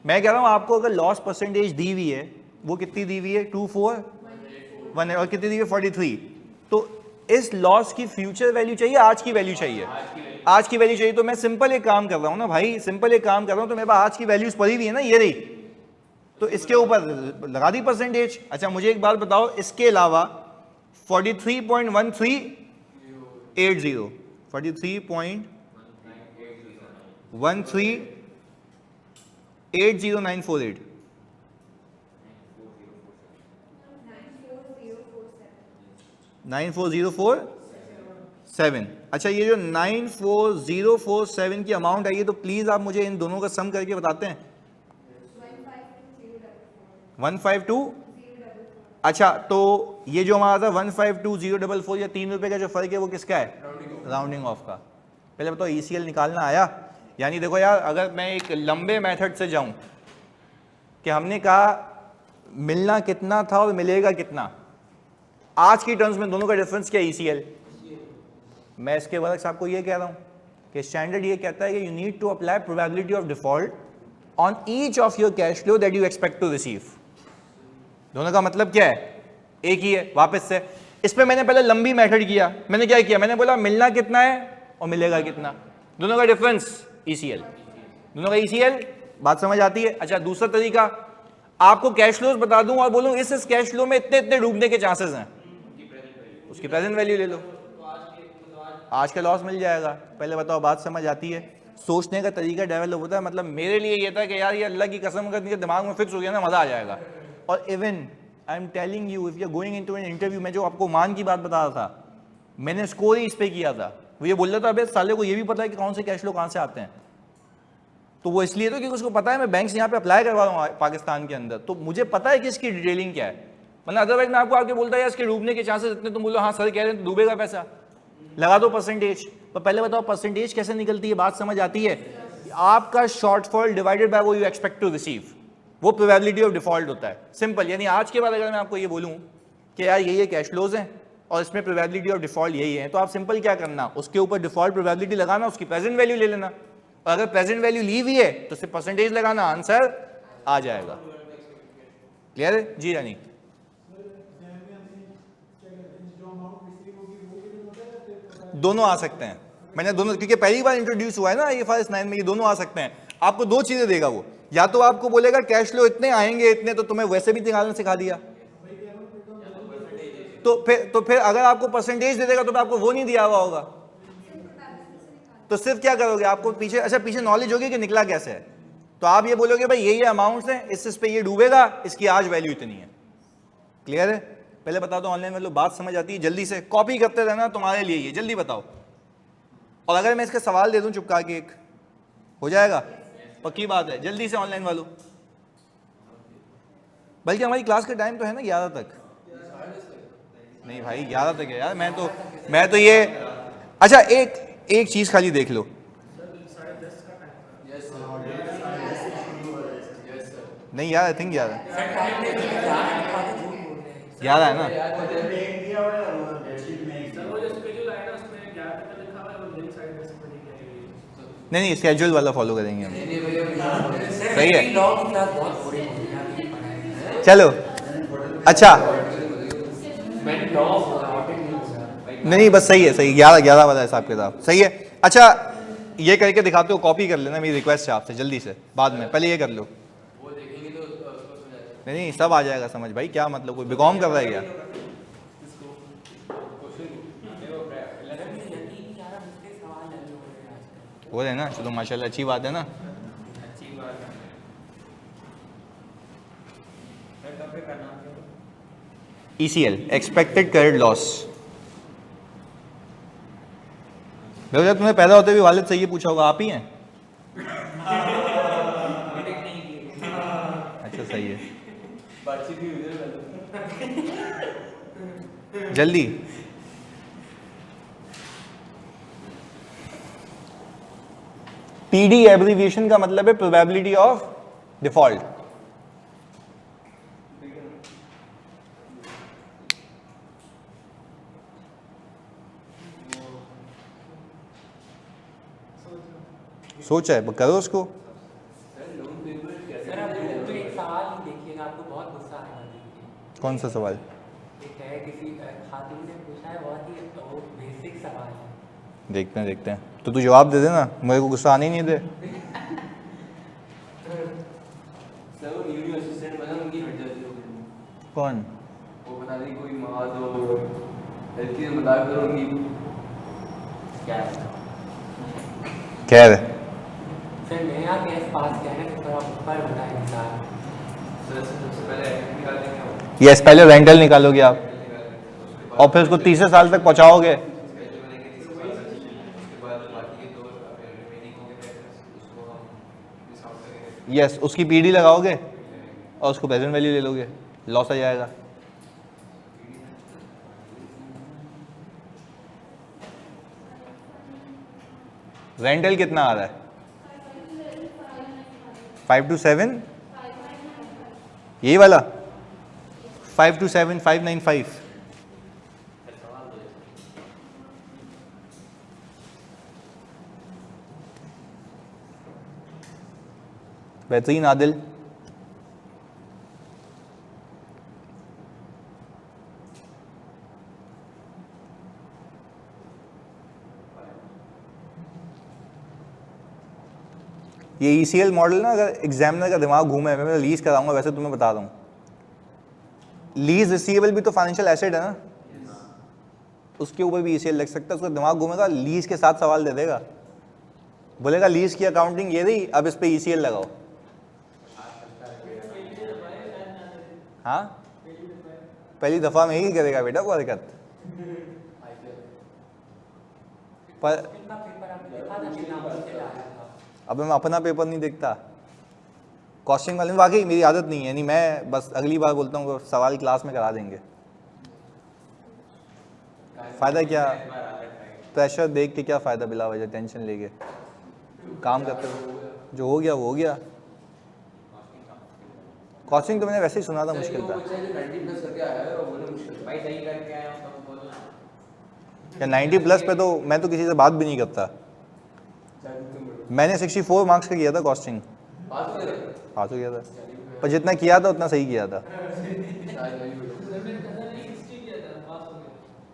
मैं कह रहा हूं आपको अगर लॉस परसेंटेज दी हुई है, वो कितनी दी हुई है? 241 और कितनी दी हुई है? 43। तो इस लॉस की फ्यूचर वैल्यू चाहिए, आज की वैल्यू चाहिए? आज की वैल्यू चाहिए। तो मैं सिंपल एक काम कर रहा हूं ना भाई, सिंपल एक काम कर रहा हूं, तो मेरे पास आज की वैल्यूज पड़ी हुई है ना, ये रही, तो इसके ऊपर लगा दी परसेंटेज। अच्छा मुझे एक बात बताओ, इसके अलावा 43.1380 43.1380,948 94047। अच्छा, ये जो 94047 की अमाउंट आई है, तो प्लीज आप मुझे इन दोनों का सम करके बताते हैं। 152। अच्छा, तो ये जो हमारा था 152,044, या 3 रुपए का जो फर्क है वो किसका है? राउंडिंग ऑफ का। पहले बताओ ECL निकालना आया? यानी देखो यार, अगर मैं एक लंबे मेथड से जाऊं कि हमने कहा मिलना कितना था और मिलेगा कितना, आज की टर्म्स में दोनों का डिफरेंस क्या है? ECL। मैं इसके वर्क आपको ये कह रहा हूं कि स्टैंडर्ड ये कहता है कि you need to apply probability of default on each of your cash flow that you expect to receive. दोनों का मतलब क्या है? एक ही है। वापस से इस पे मैंने पहले लंबी मेथड किया, मैंने क्या किया? मैंने बोला मिलना कितना है और मिलेगा कितना, दोनों का डिफरेंस ECL, दोनों का ECL। बात समझ आती है? अच्छा, दूसरा तरीका, आपको कैश फ्लोज बता दूं और बोलूं इस कैश फ्लो में इतने इतने डूबने के चांसेस हैं, उसकी प्रेजेंट वैल्यू ले लो, आज का लॉस मिल जाएगा। पहले बताओ बात समझ आती है? सोचने का तरीका डेवलप होता है। मतलब मेरे लिए ये था कि यार ये अल्लाह की कसम अगर दिमाग में फिक्स हो गया ना, मजा आ जाएगा। और even I am telling you, if you are going into an interview, मैं जो आपको मान की बात बता रहा था, मैंने स्कोर ही इस पे किया था। वो ये बोल रहा था अबे साले को ये भी पता है कि कौन से कैश फ्लो कहां से आते हैं, तो वो इसलिए तो क्योंकि उसको पता है मैं बैंक से यहाँ पे अप्लाई करवा रहा हूँ पाकिस्तान के अंदर, तो मुझे पता है कि इसकी डिटेलिंग क्या है। मतलब अदरवाइज मैं आपको आके बोलता है इसके डूबने के चांसेस इतने, तुम बोलो हाँ सर कह रहे हैं तो डूबेगा पैसा, लगा दो परसेंटेज। पर पहले बताओ परसेंटेज कैसे निकलती है? बात समझ आती है? आपका शॉर्टफॉल डिवाइडेड बाय वो यू एक्सपेक्ट टू रिसीव, वो प्रोबेबिलिटी ऑफ डिफॉल्ट होता है। सिंपल। यानी आज के बाद अगर मैं आपको ये बोलूँ कि यार ये कैश फ्लोज हैं और इसमें प्रोबेबिलिटी ऑफ डिफॉल्ट यही है, तो आप सिंपल क्या करना, उसके ऊपर डिफॉल्ट प्रोबेबिलिटी लगाना, उसकी प्रेजेंट वैल्यू ले लेना, और अगर प्रेजेंट वैल्यू ली हुई है तो सिर्फ परसेंटेज लगाना, आंसर आ जाएगा। क्लियर है जी? यानी दोनों आ सकते हैं। मैंने दोनों, क्योंकि पहली बार इंट्रोड्यूस हुआ है ना IFRS 9 में, ये दोनों आ सकते हैं। आपको दो चीजें देगा वो, या तो आपको बोलेगा कैश फ्लो इतने आएंगे इतने, तो तुम्हें वैसे भी निकालना सिखा दिया, तो फिर अगर आपको परसेंटेज दे देगा तो आपको वो नहीं दिया हुआ होगा, तो सिर्फ क्या करोगे? आपको पीछे, अच्छा पीछे नॉलेज होगी कि निकला कैसे है, तो आप ये बोलोगे भाई ये अमाउंट्स हैं, इस पे ये डूबेगा, इसकी आज वैल्यू इतनी है। क्लियर है? पहले बता दो ऑनलाइन में लोग बात समझ आती है? जल्दी से कॉपी करते रहना तुम्हारे लिए, ये जल्दी बताओ। और अगर मैं इसका सवाल दे दूं चुपका के, एक हो जाएगा? पक्की बात है? जल्दी से ऑनलाइन वालों, बल्कि हमारी क्लास का टाइम तो है ना 11 तक। नहीं भाई 11 तक है यार, मैं तो ये, अच्छा एक चीज खाली देख लो, नहीं यार आई थिंक 11 है ना? नहीं स्केड्यूल वाला फॉलो करेंगे हम। सही है, चलो। अच्छा नहीं बस सही है, सही 11 वाला हिसाब किताब सही है। अच्छा ये करके दिखाते हो, कॉपी कर लेना, मेरी रिक्वेस्ट है आपसे जल्दी से, बाद में पहले ये कर लो। नहीं सब आ जाएगा समझ भाई, क्या मतलब कोई बीकॉम कर रहा है क्या? हो रहे हैं ना, चलो माशाल्लाह अच्छी बात है ना। अच्छी बात है। सर टॉपिक का नाम क्या है? ECL expected credit loss. भैया तुम्हें पैदा होते भी वालिद से ये पूछा होगा, आप ही हैं? डिटेक्ट नहीं किए। अच्छा सही है, बातचीत भी हुई है पहले। जल्दी। PD एब्रीविएशन का मतलब है प्रोबेबिलिटी ऑफ डिफॉल्ट। सोचा है, करो उसको। सर लोन पेपर कैसे सर आप बुक में एक सवाल ही देखिएगा, आपको बहुत गुस्सा आएगा देखिए। कौन सा सवाल? एक है किसी खातून ने पूछा है, बहुत ही वो बेसिक सवाल है। देखते हैं देखते हैं, तो तू जवाब दे देना, मेरे को गुस्सा आने ही नहीं दे। सर वो न्यू असिस्टेंट बना, उनकी हट जाती है। कौन? वो बता दें कोई मवाद हो हेल्थ के मुताबिक तो उनकी क्या है। खैर सर नया केस पास किया है तो थोड़ा ऊपर बताए इंसान। सर सबसे पहले एडमिट निकाल देंगे हम। यस, पहले रेंटल निकालोगे आप और फिर उसको 30 साल तक पहुंचाओगे। स्केड्यूल बनेंगे 30 साल तक, उसके बाद बाकी के दो रिमेनिंग होंगे पैसे उसको हम डिस्काउंट करेंगे। यस, उसकी PD लगाओगे और उसको प्रेजेंट वैल्यू ले लोगे, लॉस आ जाएगा। रेंटल कितना आ रहा है? 5 to 7, यही वाला 5 to 7 595। बेहतरीन आदिल। ये ECL मॉडल ना, अगर एग्जामिनर का दिमाग घूमे, मैं लीज कराऊंगा वैसे तुम्हें बता रहा हूँ, लीज रिसीवेबल भी तो फाइनेंशियल एसेट है ना, उसके ऊपर भी ECL लग सकता है। उसका दिमाग घूमेगा, लीज के साथ सवाल दे देगा, बोलेगा लीज की अकाउंटिंग ये रही, अब इस पे ECL लगाओ। हाँ, पहली दफा में ही करेगा बेटा वो हरकत। पर इनका पेपर आपने देखा था कितना मुश्किल आया था। अब मैं अपना पेपर नहीं देखता, कॉस्टिंग वाले में वाकई मेरी आदत नहीं है, नहीं मैं बस अगली बार बोलता हूँ सवाल क्लास में करा देंगे। फ़ायदा क्या, प्रेशर देख के क्या फ़ायदा, बिला वजह टेंशन लेके काम करते हो, जो हो गया वो हो गया। कॉस्टिंग तो मैंने वैसे ही सुना था मुश्किल था। बच्चा जो 90 प्लस करके आया है और वो मुश्किल भाई सही करके आया हूँ तो बोलना। या 90 प्लस पे तो मैं तो किसी से बात भी नहीं करता। मैंने 64 मार्क्स का किया था कॉस्टिंग, पास हो गया पास हो गया था, पर जितना किया था उतना सही किया था।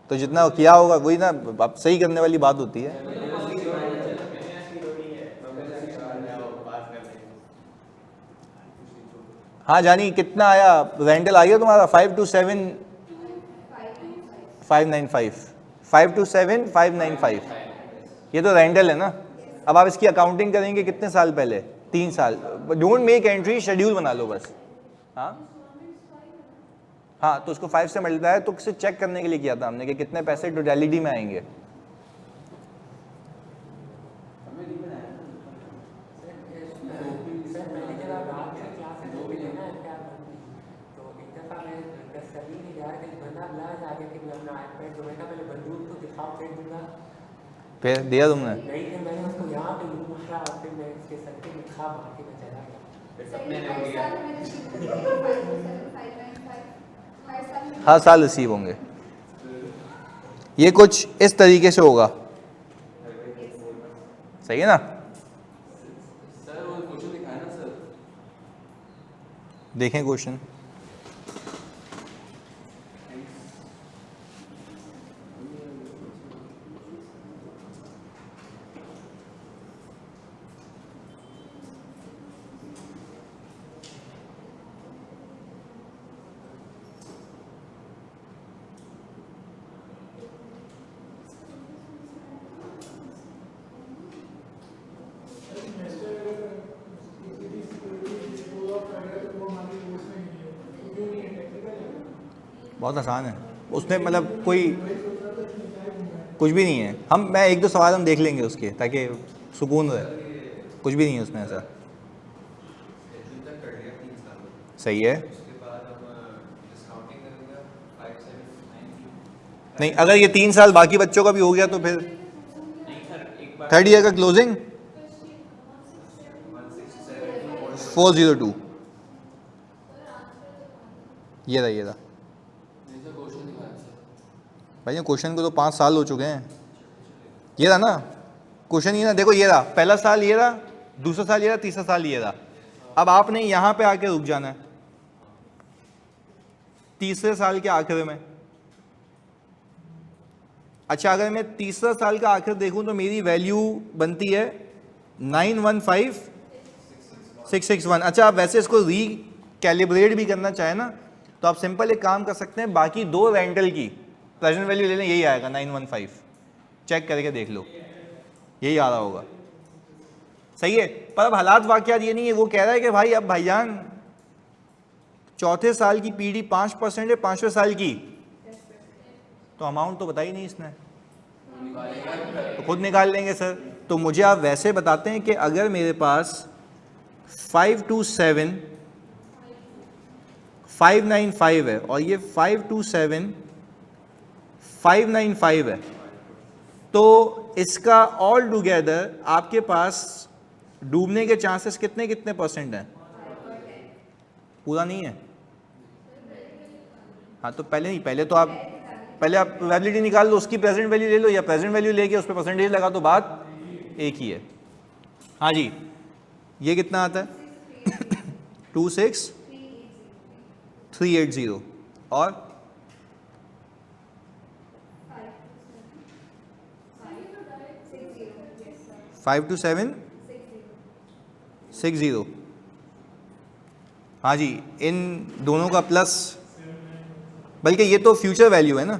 तो जितना किया होगा वही ना, अब सही करने वाली बात होती है। हाँ जानी, कितना आया रेंटल आ गया तुम्हारा? 5 to 7 595, 5 to 7 595, ये तो रेंटल है ना। अब आप इसकी अकाउंटिंग करेंगे कितने साल पहले? 3 साल। डोंट मेक एंट्री, शेड्यूल बना लो बस। हाँ हाँ, तो उसको 5 से मल्टीप्लाई, तो उसे चेक करने के लिए किया था हमने कि कितने पैसे टोटलिटी में आएंगे। सर पहले जब आप रात में क्लासेस में मिले ना क्या तो एक दफ़ा मैं सभी ने यार कहीं बंदा बुलाया जाके कि मैं अपना आईपैड तो मैं कहा पहले बंदूक तो दिखाओ फिर दूंगा। फिर दिया तुमने? नहीं फिर मैंने उसको यहाँ पे यूँ पूछा और फिर मैं उसके सर पे लिखा मार के मैं चला गया। फिर सपने में हो गया। हर साल रिसीव होंगे। ये कुछ इस तरीके से होगा, सही है ना? सर वो क्वेश्चन दिखाया ना सर, देखें क्वेश्चन। बहुत आसान है उसमें, मतलब कोई कुछ भी नहीं है। मैं एक दो सवाल हम देख लेंगे उसके, ताकि सुकून रहे। कुछ भी नहीं है उसमें ऐसा। शेड्यूल तक कर लिया 3 साल में, सही है। उसके बाद हम डिस्काउंटिंग करेंगे 5 7 9 नहीं, अगर ये 3 साल बाकी बच्चों का भी हो गया तो फिर नहीं सर, एक बार थर्ड ईयर का क्लोजिंग 167 402 ये रहा भाई। क्वेश्चन को तो 5 साल हो चुके हैं। ये रहा ना क्वेश्चन, ये ना देखो, ये रहा पहला साल, ये रहा दूसरा साल, ये रहा तीसरा साल, ये रहा। अब आपने यहां पे आके रुक जाना है तीसरे साल के आखिर में। अच्छा, अगर मैं तीसरा साल का आखिर देखूं तो मेरी वैल्यू बनती है 915661। अच्छा, आप वैसे इसको कैलिब्रेट भी करना चाहे ना तो आप सिंपल एक काम कर सकते हैं, बाकी दो रेंटल की प्रेजेंट वैल्यू ले लें, यही आएगा 915। चेक करके देख लो, यही आ रहा होगा। सही है। पर अब हालात वाकयात ये नहीं है। वो कह रहा है कि भाई अब भाईजान चौथे साल की पीडी 5% है, 5वें साल की तो अमाउंट तो बताई नहीं इसने, तो खुद निकाल लेंगे सर। तो मुझे आप वैसे बताते हैं कि अगर मेरे पास 527,595 है और ये 527,595 है, तो इसका ऑल टुगेदर आपके पास डूबने के चांसेस कितने कितने परसेंट हैं? पूरा नहीं है। हाँ, तो पहले तो आप प्रोबेबिलिटी निकाल लो, उसकी प्रेजेंट वैल्यू ले लो या प्रेजेंट वैल्यू लेके उस पर परसेंटेज लगा, तो बात एक ही है। हाँ जी, ये कितना आता है? 26380 और 52760। हाँ जी, इन दोनों का प्लस, बल्कि ये तो फ्यूचर वैल्यू है ना।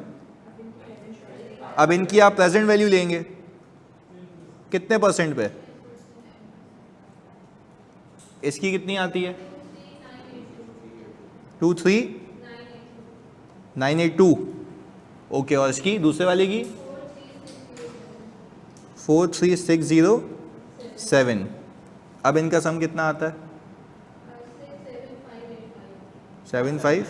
अब इनकी आप प्रेजेंट वैल्यू लेंगे कितने परसेंट पे? इसकी कितनी आती है? 23982। ओके, और इसकी दूसरे वाले की 43607। अब इनका सम कितना आता है? 75।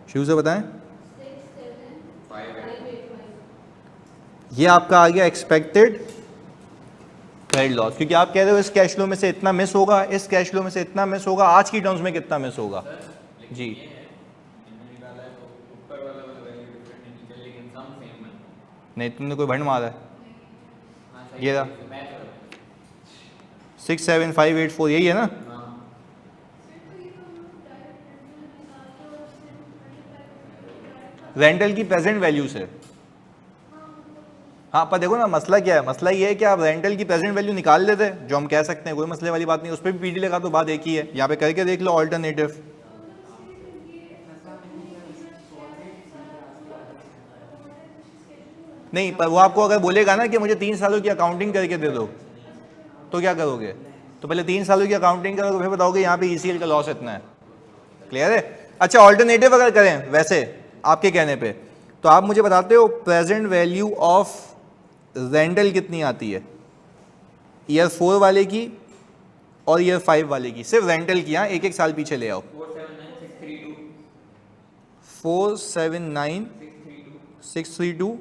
शुरू से बताएं। ये आपका आ गया एक्सपेक्टेड क्रेडिट लॉस, क्योंकि आप कह रहे हो इस कैश फ्लो में से इतना मिस होगा, इस कैश फ्लो में से इतना मिस होगा, आज की टर्म्स में कितना मिस होगा जी। नहीं, तुमने कोई भंड मारा है। ये रहा 67584, यही है ना? रेंटल की प्रेजेंट वैल्यू से। हाँ, पर देखो ना, मसला क्या है? मसला ये है कि आप रेंटल की प्रेजेंट वैल्यू निकाल लेते हैं, जो हम कह सकते हैं, कोई मसले वाली बात नहीं, उस पर भी पीडी लगा तो बात एक ही है। यहाँ पे करके देख लो ऑल्टरनेटिव। नहीं, पर वो आपको अगर बोलेगा ना कि मुझे 3 सालों की अकाउंटिंग करके दे दो, तो क्या करोगे? तो पहले 3 सालों की अकाउंटिंग करोगे, फिर बताओगे यहाँ पे ईसीएल का लॉस इतना है। क्लियर है? अच्छा, ऑल्टरनेटिव अगर करें वैसे आपके कहने पे, तो आप मुझे बताते हो प्रेजेंट वैल्यू ऑफ रेंटल कितनी आती है ईयर 4 वाले की और ईयर 5 वाले की? सिर्फ रेंटल की, हाँ, एक एक साल पीछे ले आओ। 479,632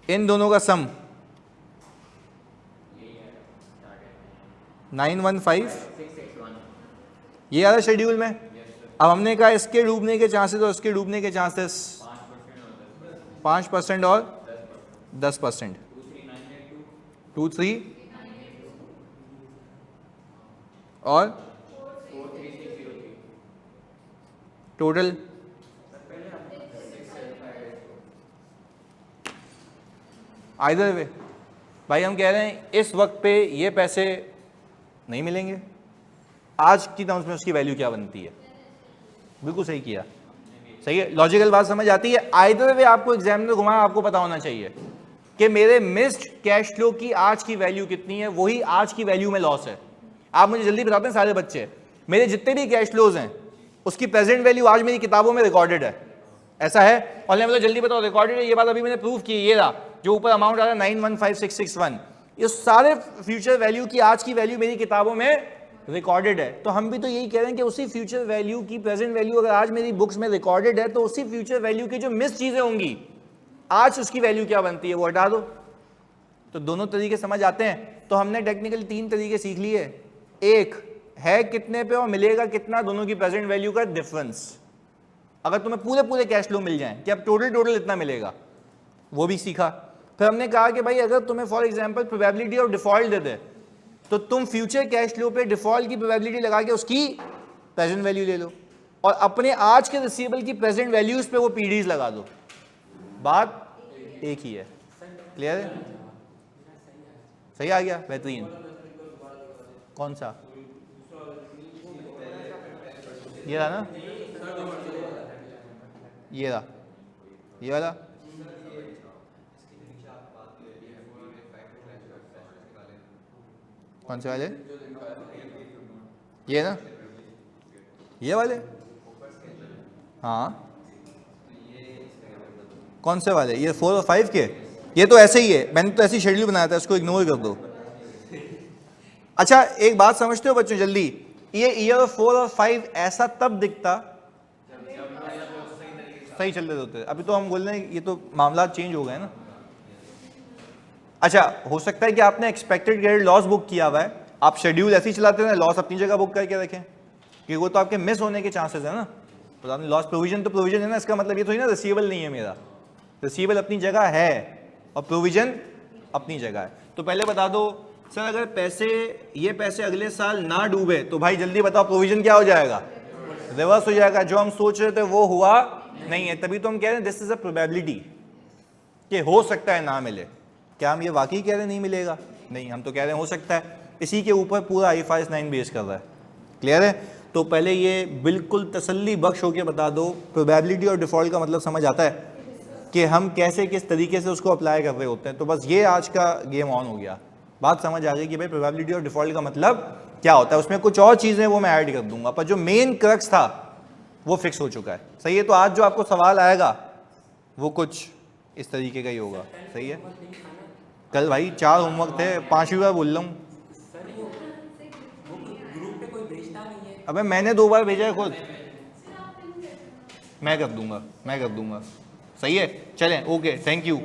इन दोनों का सम 915 ये आ रहा शेड्यूल में। अब हमने कहा इसके डूबने के चांसेस और इसके डूबने के चांसेस 5% और 10%। 23 और टोटल आइदर वे। भाई हम कह रहे हैं इस वक्त पे ये पैसे नहीं मिलेंगे, आज की टर्म्स में उसकी वैल्यू क्या बनती है? बिल्कुल सही किया, सही है, लॉजिकल बात समझ आती है। आइदर वे आपको एग्जाम में घुमाया, आपको पता होना चाहिए कि मेरे मिस्ड कैश फ्लो की आज की वैल्यू कितनी है, वही आज की वैल्यू में लॉस है। आप मुझे जल्दी बताते हैं सारे बच्चे, मेरे जितने भी कैश फ्लोज हैं उसकी प्रेजेंट वैल्यू आज मेरी किताबों में रिकॉर्डेड है, ऐसा है? और मतलब जल्दी बताओ, रिकॉर्डेड है, ये बात अभी मैंने प्रूव की, ये रहा जो ऊपर अमाउंट आ रहा है 915661, ये सारे फ्यूचर वैल्यू की आज की वैल्यू मेरी किताबों में रिकॉर्डेड है। तो हम भी तो यही कह रहे हैं कि उसी फ्यूचर वैल्यू की प्रेजेंट वैल्यू अगर आज मेरी बुक्स में रिकॉर्डेड है तो उसी फ्यूचर वैल्यू की जो मिस चीजें होंगी आज उसकी वैल्यू क्या बनती है वो हटा दो। तो दोनों तरीके समझ आते हैं। तो हमने टेक्निकली 3 तरीके सीख लिए, एक है कितने पे और मिलेगा कितना, दोनों की प्रेजेंट वैल्यू का डिफरेंस। अगर तुम्हें पूरे कैश फ्लो मिल जाएं कि अब टोटल इतना मिलेगा, वो भी सीखा। फिर हमने कहा कि भाई अगर तुम्हें for example probability of default दे दे तो तुम फ्यूचर कैश फ्लो पे डिफॉल्ट की प्रोबेबिलिटी लगा के उसकी प्रेजेंट वैल्यू ले लो और अपने आज के रिसीवेबल की प्रेजेंट वैल्यूज पे वो पीडीज लगा दो। बात एक ही है, क्लियर है? सही आ गया, बेहतरीन। कौन सा? ये रहा ना, ये रहा, ये वाला। कौन से वाले? ये ना, ये वाले? हाँ, कौन से वाले? ये 4 और 5 के? ये तो ऐसे ही है, मैंने तो ऐसी शेड्यूल बनाया था, इसको इग्नोर कर दो। अच्छा एक बात समझते हो बच्चों जल्दी, ये ईयर 4 और 5 ऐसा तब दिखता सही चल रहे होते, अभी तो हम बोल रहे हैं ये तो मामला चेंज हो गए ना। अच्छा हो सकता है कि आपने एक्सपेक्टेड क्रेडिट लॉस बुक किया हुआ है, आप शेड्यूल ऐसे ही चलाते हैं, लॉस अपनी जगह बुक करके रखें क्योंकि वो तो आपके मिस होने के चांसेस है ना। तो आपने लॉस प्रोविजन तो प्रोविजन है ना, इसका मतलब ये तो ही ना रिसीवेबल नहीं है मेरा, रिसीवेबल अपनी जगह है और प्रोविजन अपनी जगह है। तो पहले बता दो सर, अगर पैसे ये पैसे अगले साल ना डूबे तो भाई जल्दी बताओ प्रोविजन क्या हो जाएगा? रिवर्स हो जाएगा। जो हम सोच रहे थे वो हुआ नहीं है, तभी तो हम कह रहे हैं दिस इज अ प्रोबेबिलिटी कि हो सकता है ना मिले। क्या हम ये वाकई कह रहे हैं नहीं मिलेगा? नहीं, हम तो कह रहे हैं हो सकता है। इसी के ऊपर पूरा IFRS 9 बेस कर रहा है, क्लियर है? तो पहले ये बिल्कुल तसल्ली बख्श होकर बता दो, प्रोबेबिलिटी और डिफॉल्ट का मतलब समझ आता है कि हम कैसे किस तरीके से उसको अप्लाई कर रहे होते हैं। तो बस ये आज का गेम ऑन हो गया, बात समझ आ गई कि भाई प्रोबेबिलिटी और डिफॉल्ट का मतलब क्या होता है। उसमें कुछ और चीज़ें वो मैं ऐड कर दूंगा, पर जो मेन क्रक्स था वो फिक्स हो चुका है। सही है? तो आज जो आपको सवाल आएगा वो कुछ इस तरीके का ही होगा। सही है? कल भाई 4 होमवर्क थे, 5वीं बार बोल रहा हूँ। अबे मैंने 2 बार भेजा है खुद, मैं कर दूंगा। सही है? चलें, ओके, थैंक यू।